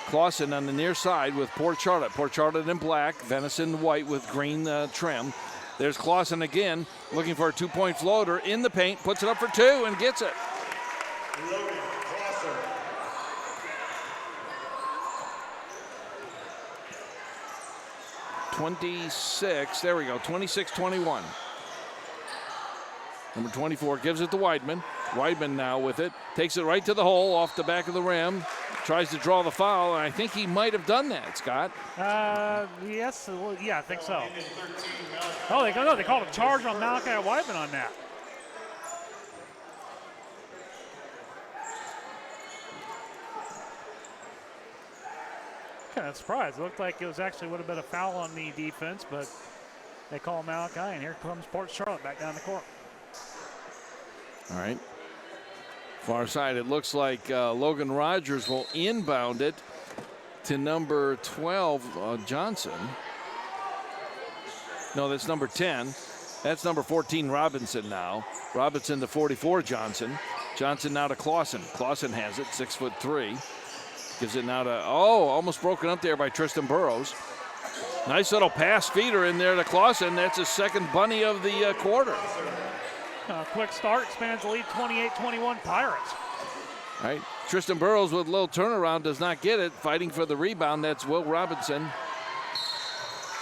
Clausen on the near side with Port Charlotte. Port Charlotte in black, Venice in white with green trim. There's Clausen again, looking for a two-point floater in the paint, puts it up for two and gets it. Logan Clausen. 26, there we go, 26-21. Number 24 gives it to Weidman. Weidman now with it, takes it right to the hole off the back of the rim, tries to draw the foul, and I think he might have done that, Scott. Yes, well, yeah, I think so. Oh, they called a charge on Malachi Weidman on that. Kind of surprised. It looked like it was actually would have been a foul on the defense, but they call Malachi, and here comes Port Charlotte back down the court. All right. Far side, it looks like Logan Rogers will inbound it to number 12, Johnson. No, that's number 10. That's number 14, Robinson now. Robinson to 44, Johnson. Johnson now to Clausen. Clausen has it, 6'3". Gives it now to, almost broken up there by Tristan Burrows. Nice little pass feeder in there to Clausen. That's his second bunny of the quarter. Quick start, expands the lead, 28-21 Pirates. All right, Tristan Burrows with a little turnaround does not get it. Fighting for the rebound, that's Will Robinson.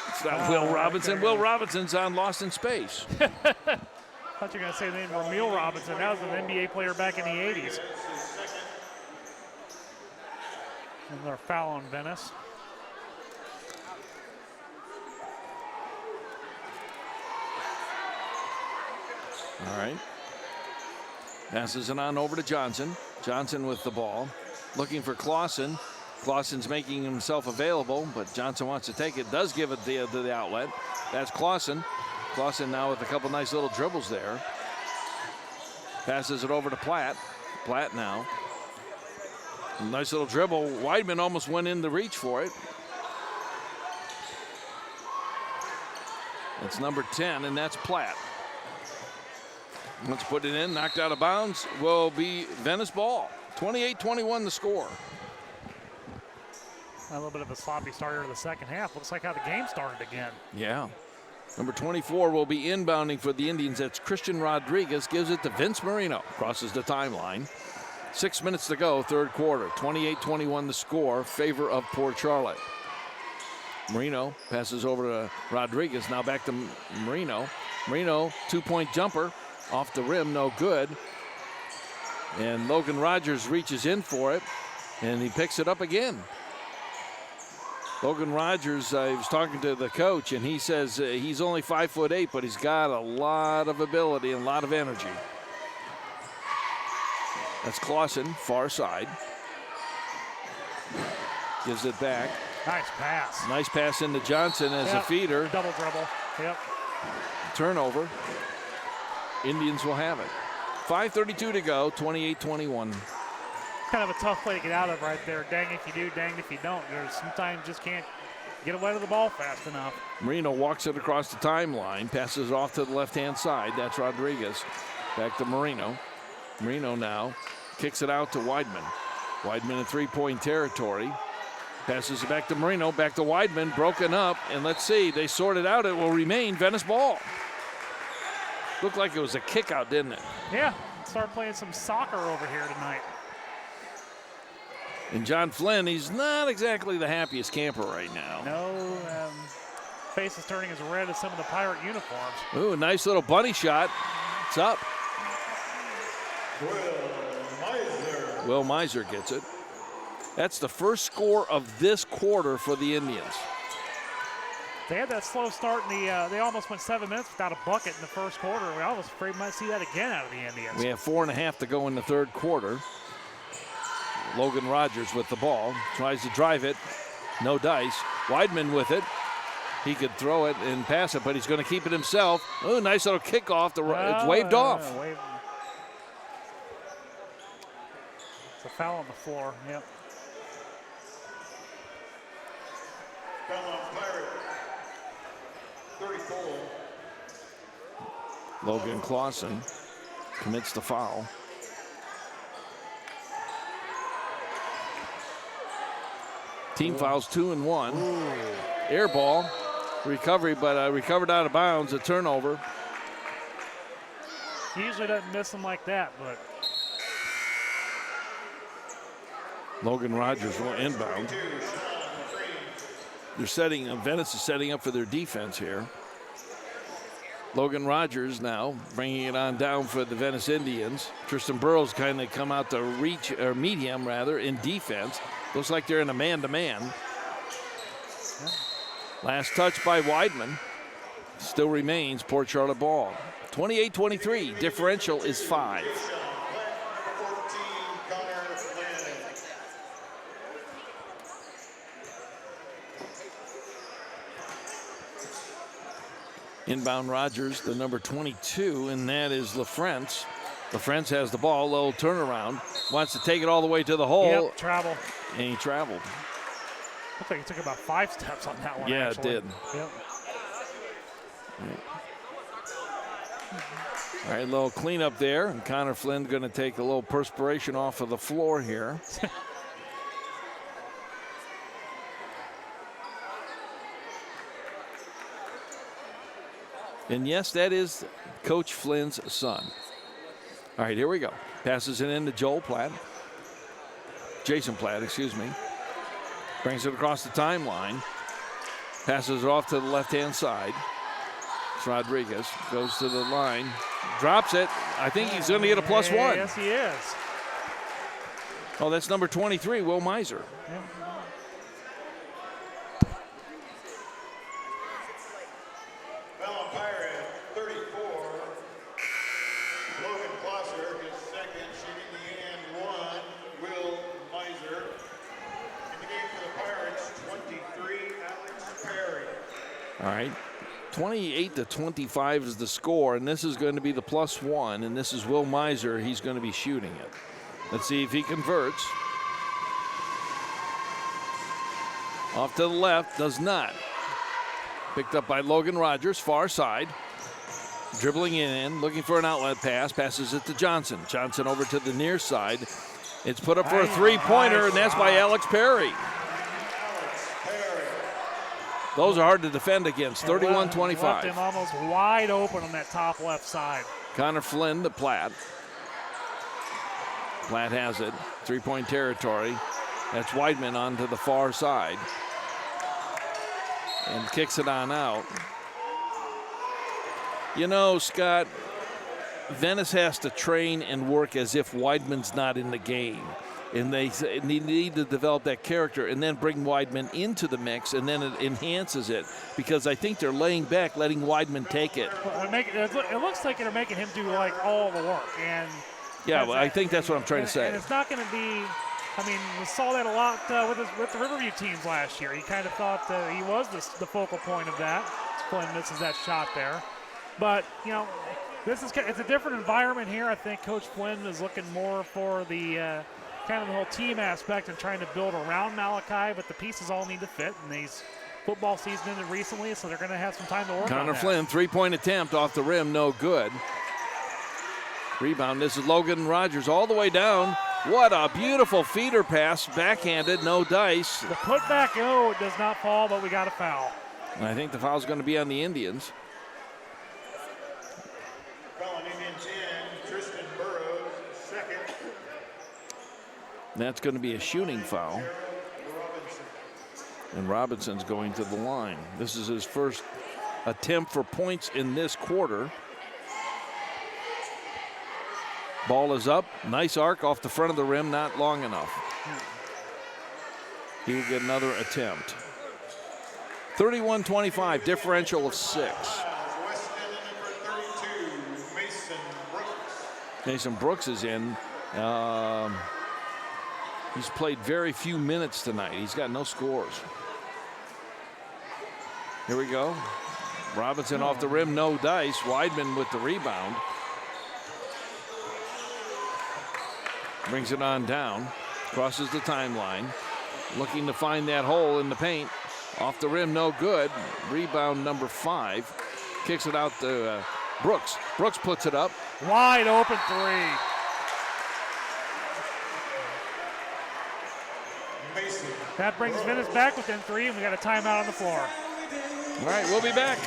It's not Will Robinson. Will Robinson's on Lost in Space. Thought you were going to say the name of Emil Robinson. That was an NBA player back in the 80s. Another foul on Venice. All right. Passes it on over to Johnson. Johnson with the ball. Looking for Clausen. Clausen's making himself available, but Johnson wants to take it. Does give it to the outlet. That's Clausen. Clausen now with a couple nice little dribbles there. Passes it over to Platt. Platt now. Nice little dribble. Weidman almost went in the reach for it. That's number 10, and that's Platt. Let's put it in, knocked out of bounds, will be Venice ball. 28-21 the score. A little bit of a sloppy start here in the second half. Looks like how the game started again. Yeah. Number 24 will be inbounding for the Indians. That's Christian Rodriguez. Gives it to Vince Marino. Crosses the timeline. 6 minutes to go, third quarter. 28-21 the score, favor of Port Charlotte. Marino passes over to Rodriguez. Now back to Marino. Marino, two-point jumper. Off the rim, no good. And Logan Rogers reaches in for it, and he picks it up again. Logan Rogers, I was talking to the coach, and he says he's only 5'8", but he's got a lot of ability and a lot of energy. That's Clausen, far side. Gives it back. Nice pass. Nice pass into Johnson as a feeder. Double dribble. Yep. Turnover. Indians will have it. 5:32 to go, 28-21. Kind of a tough play to get out of right there. Dang if you do, dang if you don't. There's sometimes just can't get away to the ball fast enough. Marino walks it across the timeline, passes it off to the left-hand side. That's Rodriguez. Back to Marino. Marino now kicks it out to Weidman. Weidman in three-point territory. Passes it back to Marino, back to Weidman, broken up. And let's see, they sort it out. It will remain Venice ball. Looked like it was a kick out, didn't it? Yeah, start playing some soccer over here tonight. And John Flynn, he's not exactly the happiest camper right now. No, face is turning as red as some of the Pirate uniforms. Ooh, nice little bunny shot. It's up. Will Miser gets it. That's the first score of this quarter for the Indians. They had that slow start in the, they almost went 7 minutes without a bucket in the first quarter. We almost afraid we might see that again out of the Indians. We have 4.5 to go in the third quarter. Logan Rogers with the ball. Tries to drive it. No dice. Weidman with it. He could throw it and pass it, but he's going to keep it himself. Oh, nice little kickoff. It's waved off. It's a foul on the floor. Yep. Foul on Pirate. 34. Logan Clausen commits the foul. Team fouls 2 and 1. Air ball. Recovery, but recovered out of bounds. A turnover. He usually doesn't miss them like that, but. Logan Rogers will inbound. Venice is setting up for their defense here. Logan Rogers now bringing it on down for the Venice Indians. Tristan Burrows kind of come out to meet him rather in defense. Looks like they're in a man-to-man. Last touch by Weidman. Still remains Port Charlotte ball. 28-23. Differential is 5. Inbound Rogers, the number 22, and that is LaFrentz. LaFrentz has the ball, little turnaround. Wants to take it all the way to the hole. Yep, travel. And he traveled. Looks like he took about 5 steps on that one. Yeah, actually. it did. Yep. All right, little cleanup there. And Connor Flynn going to take a little perspiration off of the floor here. And yes, that is Coach Flynn's son. All right, here we go. Passes it into Jason Platt, excuse me. Brings it across the timeline. Passes it off to the left-hand side. It's Rodriguez. Goes to the line. Drops it. I think he's going to get a +1. Yes, he is. Oh, that's number 23, Will Miser. Yep. Foul on Pirate. 34. Logan Klosser, his second, shooting the and 1. Will Miser. In the game for the Pirates, 23, Alex Perry. All right. 28-25 is the score, and this is going to be the +1, and this is Will Miser. He's going to be shooting it. Let's see if he converts. Off to the left, does not. Picked up by Logan Rogers, far side. Dribbling in, looking for an outlet pass, passes it to Johnson. Johnson over to the near side. It's put up for a three-pointer, and that's by Alex Perry. Those are hard to defend against, 31-25. Left him almost wide open on that top left side. Connor Flynn to Platt. Platt has it, three-point territory. That's Weidman onto the far side. And kicks it on out. You know, Scott, Venice has to train and work as if Weidman's not in the game. And they need to develop that character and then bring Weidman into the mix, and then it enhances it, because I think they're laying back, letting Weidman take it. It looks like they're making him do like all the work. And yeah, well, I think that's what I'm trying to say. And it's not going to be, I mean, we saw that a lot with the Riverview teams last year. He kind of thought that he was the focal point of that. Flynn misses that shot there. But, you know, it's a different environment here. I think Coach Flynn is looking more for the kind of the whole team aspect and trying to build around Malachi, but the pieces all need to fit. And these football season ended recently, so they're going to have some time to work on that. Connor Flynn, three-point attempt off the rim, no good. Rebound, this is Logan Rogers all the way down. What a beautiful feeder pass, backhanded, no dice. The putback, it does not fall, but we got a foul. And I think the foul's going to be on the Indians. Foul on Indians in, Tristan Burrows, second. That's going to be a shooting foul. And Robinson's going to the line. This is his first attempt for points in this quarter. Ball is up. Nice arc off the front of the rim, not long enough. He will get another attempt. 31-25, differential of 6. West End number 32, Mason Brooks. Mason Brooks is in. He's played very few minutes tonight. He's got no scores. Here we go. Robinson off the rim, no dice. Weidman with the rebound. Brings it on down, crosses the timeline, looking to find that hole in the paint. Off the rim, no good. Rebound number 5. Kicks it out to Brooks. Brooks puts it up. Wide open three. That brings Venice back within 3, and we got a timeout on the floor. All right, we'll be back.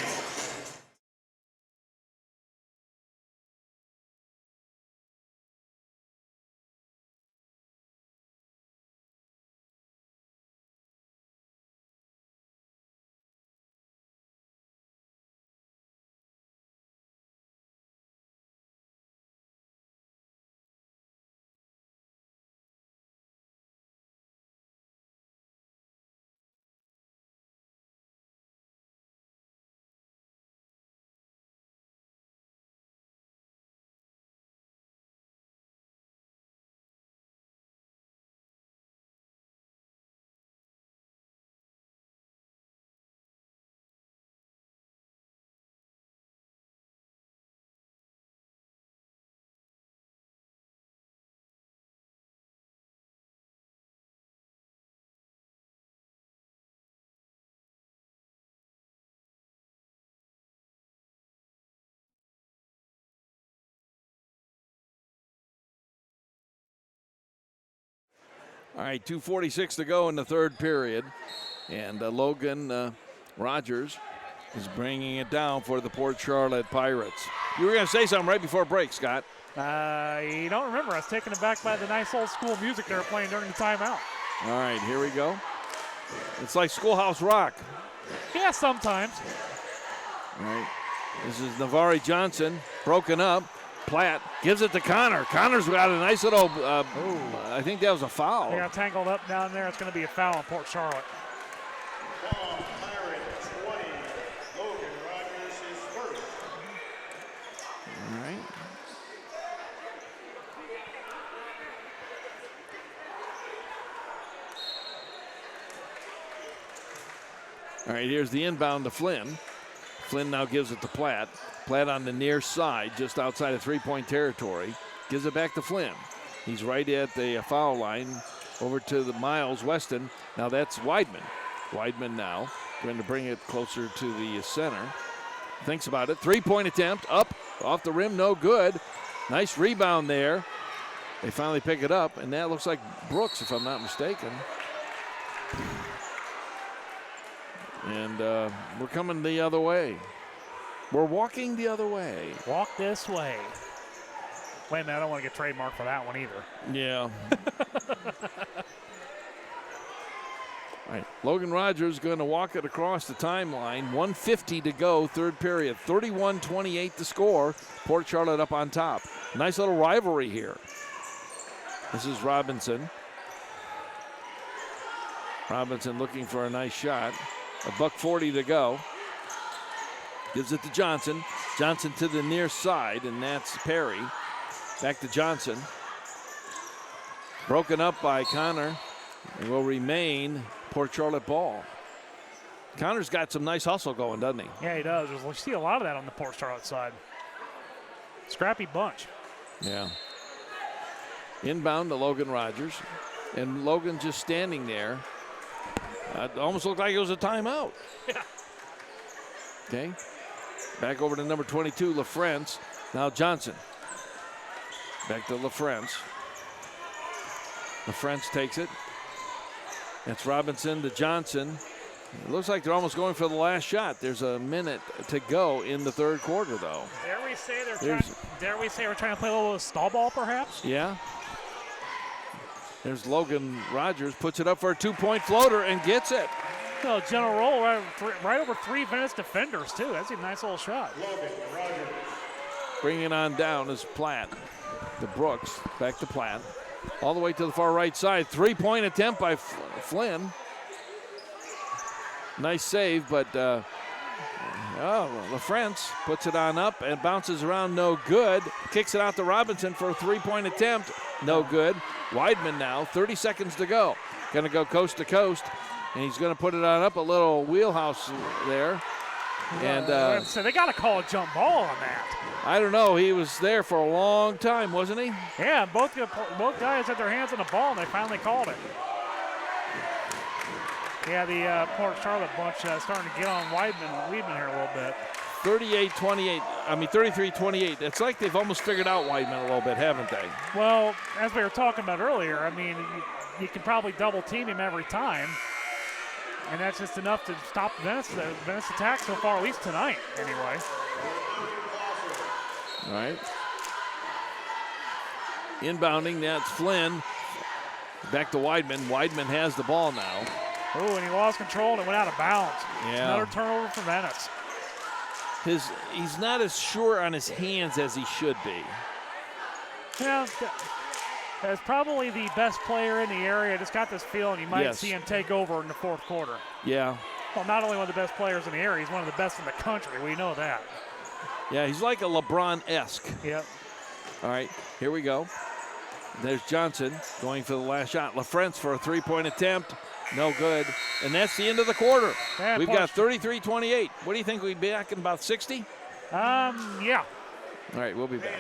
All right, 2:46 to go in the third period. And Logan Rogers is bringing it down for the Port Charlotte Pirates. You were going to say something right before break, Scott. You don't remember. I was taken aback by the nice old school music they were playing during the timeout. All right, here we go. It's like Schoolhouse Rock. Yeah, sometimes. All right, this is Navari Johnson, broken up. Platt gives it to Connor. Connor's got a nice little, I think that was a foul. They got tangled up down there. It's going to be a foul on Port Charlotte. Pirate 20, Logan Rogers is first. All right. All right, here's the inbound to Flynn. Flynn now gives it to Platt. Platt on the near side, just outside of three-point territory. Gives it back to Flynn. He's right at the foul line, over to the Miles Weston. Now that's Weidman. Weidman now going to bring it closer to the center. Thinks about it. Three-point attempt, up, off the rim, no good. Nice rebound there. They finally pick it up, and that looks like Brooks, if I'm not mistaken. And we're coming the other way. We're walking the other way. Walk this way. Wait a minute, I don't want to get trademarked for that one either. Yeah. All right, Logan Rogers going to walk it across the timeline. 1:50 to go, third period. 31-28 to score. Port Charlotte up on top. Nice little rivalry here. This is Robinson. Robinson looking for a nice shot. $1:40 to go. Gives it to Johnson. Johnson to the near side, and that's Perry. Back to Johnson. Broken up by Connor. It will remain Port Charlotte ball. Connor's got some nice hustle going, doesn't he? Yeah, he does. We see a lot of that on the Port Charlotte side. Scrappy bunch. Yeah. Inbound to Logan Rogers. And Logan just standing there. It almost looked like it was a timeout. Yeah. Okay. Back over to number 22, LaFrance. Now Johnson. Back to LaFrance. LaFrance takes it. That's Robinson to Johnson. It looks like they're almost going for the last shot. There's a minute to go in the third quarter, though. Dare we say we're trying to play a little stall ball, perhaps? Yeah. There's Logan Rogers, puts it up for a two-point floater and gets it. Oh, general roll right over 3 Venice defenders, too. That's a nice little shot. Logan Rogers. Bringing it on down is Platt to Brooks, back to Platt. All the way to the far right side. Three-point attempt by Flynn. Nice save, but LaFrance puts it on up and bounces around, no good. Kicks it out to Robinson for a three-point attempt. No good. Weidman now, 30 seconds to go. Going to go coast to coast, and he's going to put it on up a little wheelhouse there. And so they got to call a jump ball on that. I don't know. He was there for a long time, wasn't he? Yeah, both guys had their hands on the ball, and they finally called it. Yeah, the Port Charlotte bunch starting to get on Weidman here a little bit. 33-28. It's like they've almost figured out Weidman a little bit, haven't they? Well, as we were talking about earlier, I mean, you can probably double team him every time. And that's just enough to stop Venice attack so far, at least tonight, anyway. All right. Inbounding, that's Flynn. Back to Weidman. Weidman has the ball now. Oh, and he lost control and it went out of bounds. Yeah. Another turnover for Venice. He's not as sure on his hands as he should be. Yeah, as probably the best player in the area. I just got this feeling you might see him take over in the fourth quarter. Yeah. Well, not only one of the best players in the area, he's one of the best in the country. We know that. Yeah, he's like a LeBron-esque. Yep. All right, here we go. There's Johnson going for the last shot. LaFrance for a three-point attempt. No good. And that's the end of the quarter. Yeah, We've got 33-28. What do you think? We'll be back in about 60? Yeah. All right, we'll be back.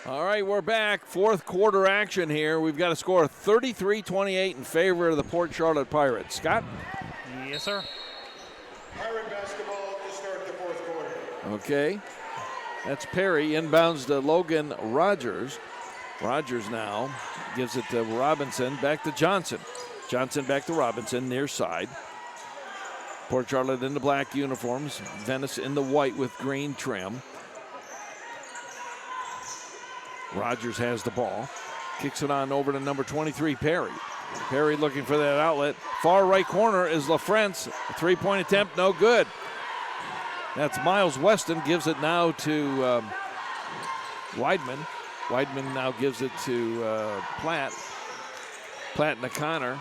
All right, we're back. Fourth quarter action here. We've got a score of 33-28 in favor of the Port Charlotte Pirates. Scott? Yes, sir. Pirate basketball to start the fourth quarter. Okay. That's Perry. Inbounds to Logan Rogers. Rogers now gives it to Robinson. Back to Johnson. Johnson back to Robinson, near side. Port Charlotte in the black uniforms. Venice in the white with green trim. Rogers has the ball. Kicks it on over to number 23, Perry. Perry looking for that outlet. Far right corner is LaFrance. Three-point attempt, no good. That's Miles Weston. Gives it now to Weidman. Weidman now gives it to Platt. Platt and O'Connor.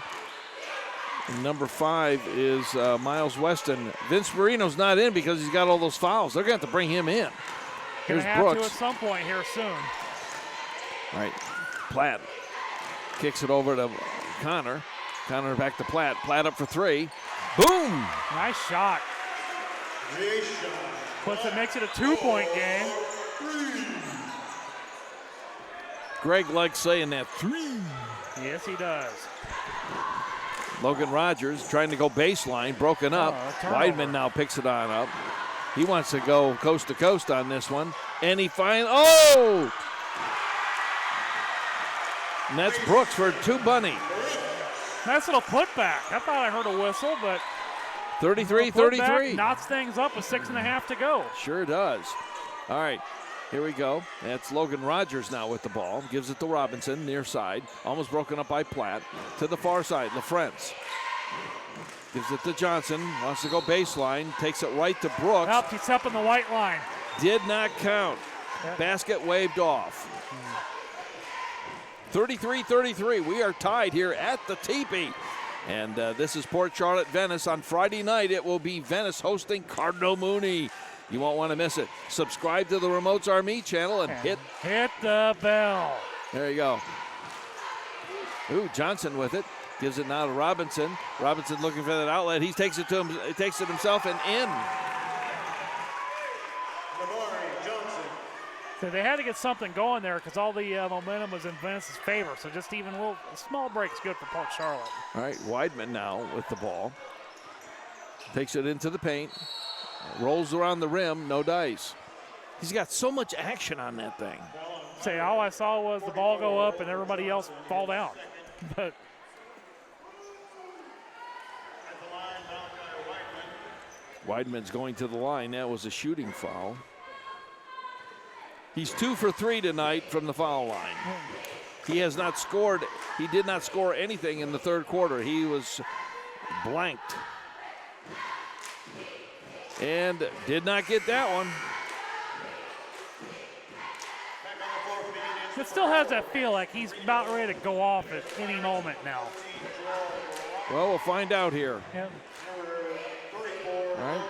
And number 5 is Miles Weston. Vince Marino's not in because he's got all those fouls. They're going to have to bring him in. Here's Brooks. To at some point here soon. All right, Platt kicks it over to Connor. Connor back to Platt. Platt up for three. Boom! Nice shot. Makes it a 2-point game. Greg likes saying that. Three. Yes, he does. Logan Rogers trying to go baseline, broken up. Weidman now picks it on up. He wants to go coast to coast on this one. And he finds, and that's Brooks for two bunny. Nice little putback. I thought I heard a whistle, but 33-33. Knocks things up with 6.5 to go. Sure does. All right, here we go. That's Logan Rogers now with the ball. Gives it to Robinson, near side. Almost broken up by Platt. To the far side, LaFrance. Gives it to Johnson. Wants to go baseline. Takes it right to Brooks. He's up in the white line. Did not count. Yep. Basket waved off. 33-33. We are tied here at the teepee. And this is Port Charlotte Venice. On Friday night, it will be Venice hosting Cardinal Mooney. You won't want to miss it. Subscribe to the Remotes RME channel and hit the bell. There you go. Ooh, Johnson with it. Gives it now to Robinson. Robinson looking for that outlet. He takes it to him. He takes it himself and in. So they had to get something going there because all the momentum was in Venice's favor. So just even a small break is good for Port Charlotte. All right, Weidman now with the ball. Takes it into the paint. Rolls around the rim, no dice. He's got so much action on that thing. Say, all I saw was the ball go up and everybody else fall down. But Weidman's going to the line. That was a shooting foul. He's 2 for 3 tonight from the foul line. He has not scored. He did not score anything in the third quarter. He was blanked. And did not get that one. it still has that feel like he's about ready to go off at any moment now. Well, we'll find out here. Yep. All right.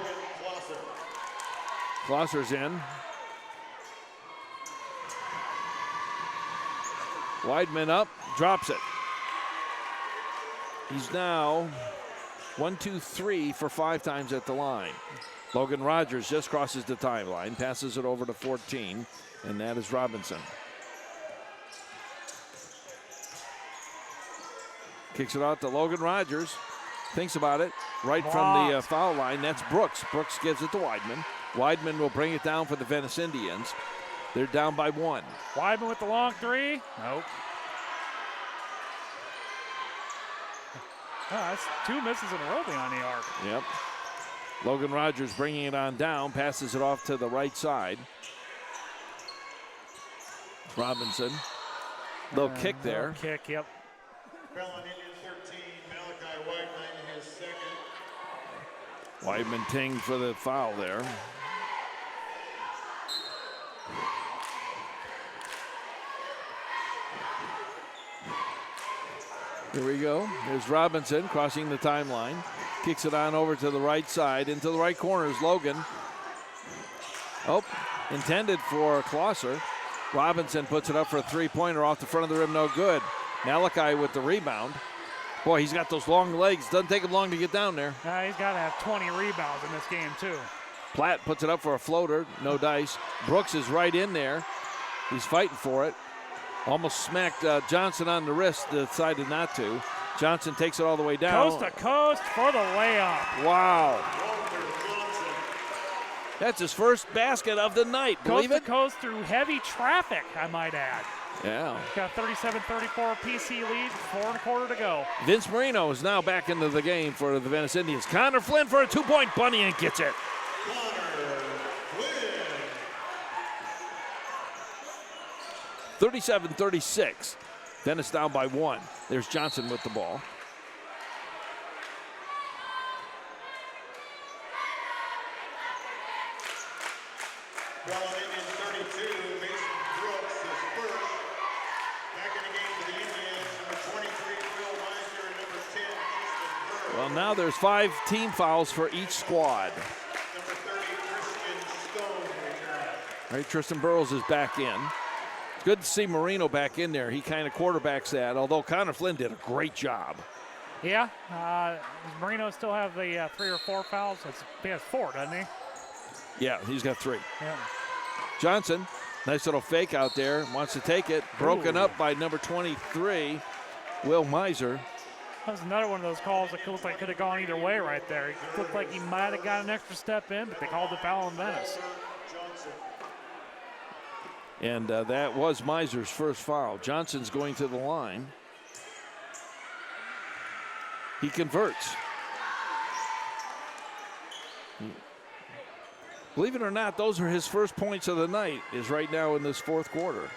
Glosser's in. Weidman up, drops it. He's now 1, 2, 3 for 5 times at the line. Logan Rogers just crosses the timeline, passes it over to 14, and that is Robinson. Kicks it out to Logan Rogers. Thinks about it. Right from the foul line, that's Brooks. Brooks gives it to Weidman. Weidman will bring it down for the Venice Indians. They're down by 1. Weidman with the long three. Nope. Oh, that's 2 misses in a row behind the arc. Yep. Logan Rogers bringing it on down, passes it off to the right side. Robinson. Little kick there. Kick, yep. Bellin Indians 13, Malachi Weidman his second. Weidman tinged for the foul there. Here we go. There's Robinson crossing the timeline. Kicks it on over to the right side. Into the right corner is Logan. Oh, intended for Klosser. Robinson puts it up for a three-pointer off the front of the rim, no good. Malachi with the rebound. Boy, he's got those long legs. Doesn't take him long to get down there. He's got to have 20 rebounds in this game, too. Platt puts it up for a floater, no dice. Brooks is right in there. He's fighting for it. Almost smacked Johnson on the wrist, decided not to. Johnson takes it all the way down. Coast to coast for the layup. Wow. That's his first basket of the night, believe Coast it? to coast through heavy traffic, I might add. Yeah. Got a 37-34 PC lead, 4 1/4 to go. Vince Marino is now back into the game for the Venice Indians. Connor Flynn for a two-point bunny and gets it. 37-36. Venice down by 1. There's Johnson with the ball. Bellin Indians 32, Mason Brooks is first. Back in the game for the Indians, number 23, Will Meiser, and number 10, Tristan Burrow. Well, now there's 5 team fouls for each squad. Number 30, Christian Stone returns. All right, Tristan Burrows is back in. It's good to see Marino back in there. He kind of quarterbacks that, although Connor Flynn did a great job. Yeah, does Marino still have the 3 or 4 fouls? He has 4, doesn't he? Yeah, he's got 3. Yeah. Johnson, nice little fake out there, wants to take it. Broken up by number 23, Will Meiser. That was another one of those calls that looked like could have gone either way right there. It looked like he might have got an extra step in, but they called the foul on Venice. And that was Meiser's first foul. Johnson's going to the line. He converts. Believe it or not, those are his first points of the night, is right now in this fourth quarter.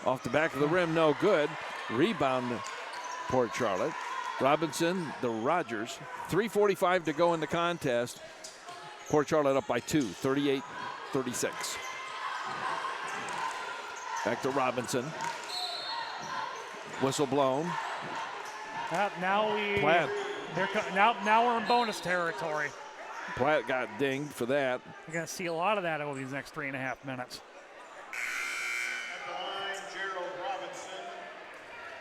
Off the back of the rim, no good. Rebound, Port Charlotte. Robinson, the Rogers. 3:45 to go in the contest. Port Charlotte up by 2, 38-36. Back to Robinson. Whistle blown. Now Platt. now we're in bonus territory. Platt got dinged for that. You're going to see a lot of that over these next 3.5 minutes. At the line, Gerald Robinson.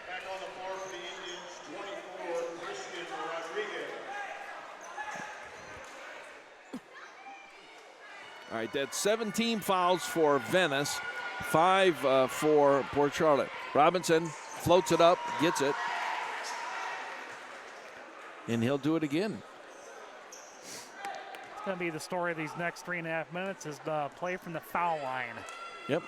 Back on the floor for the Indians, 24, Christian Rodriguez. All right, that's 17 fouls for Venice, 5 for Port Charlotte. Robinson floats it up, gets it, and he'll do it again. It's going to be the story of these next 3.5 minutes is the play from the foul line. Yep.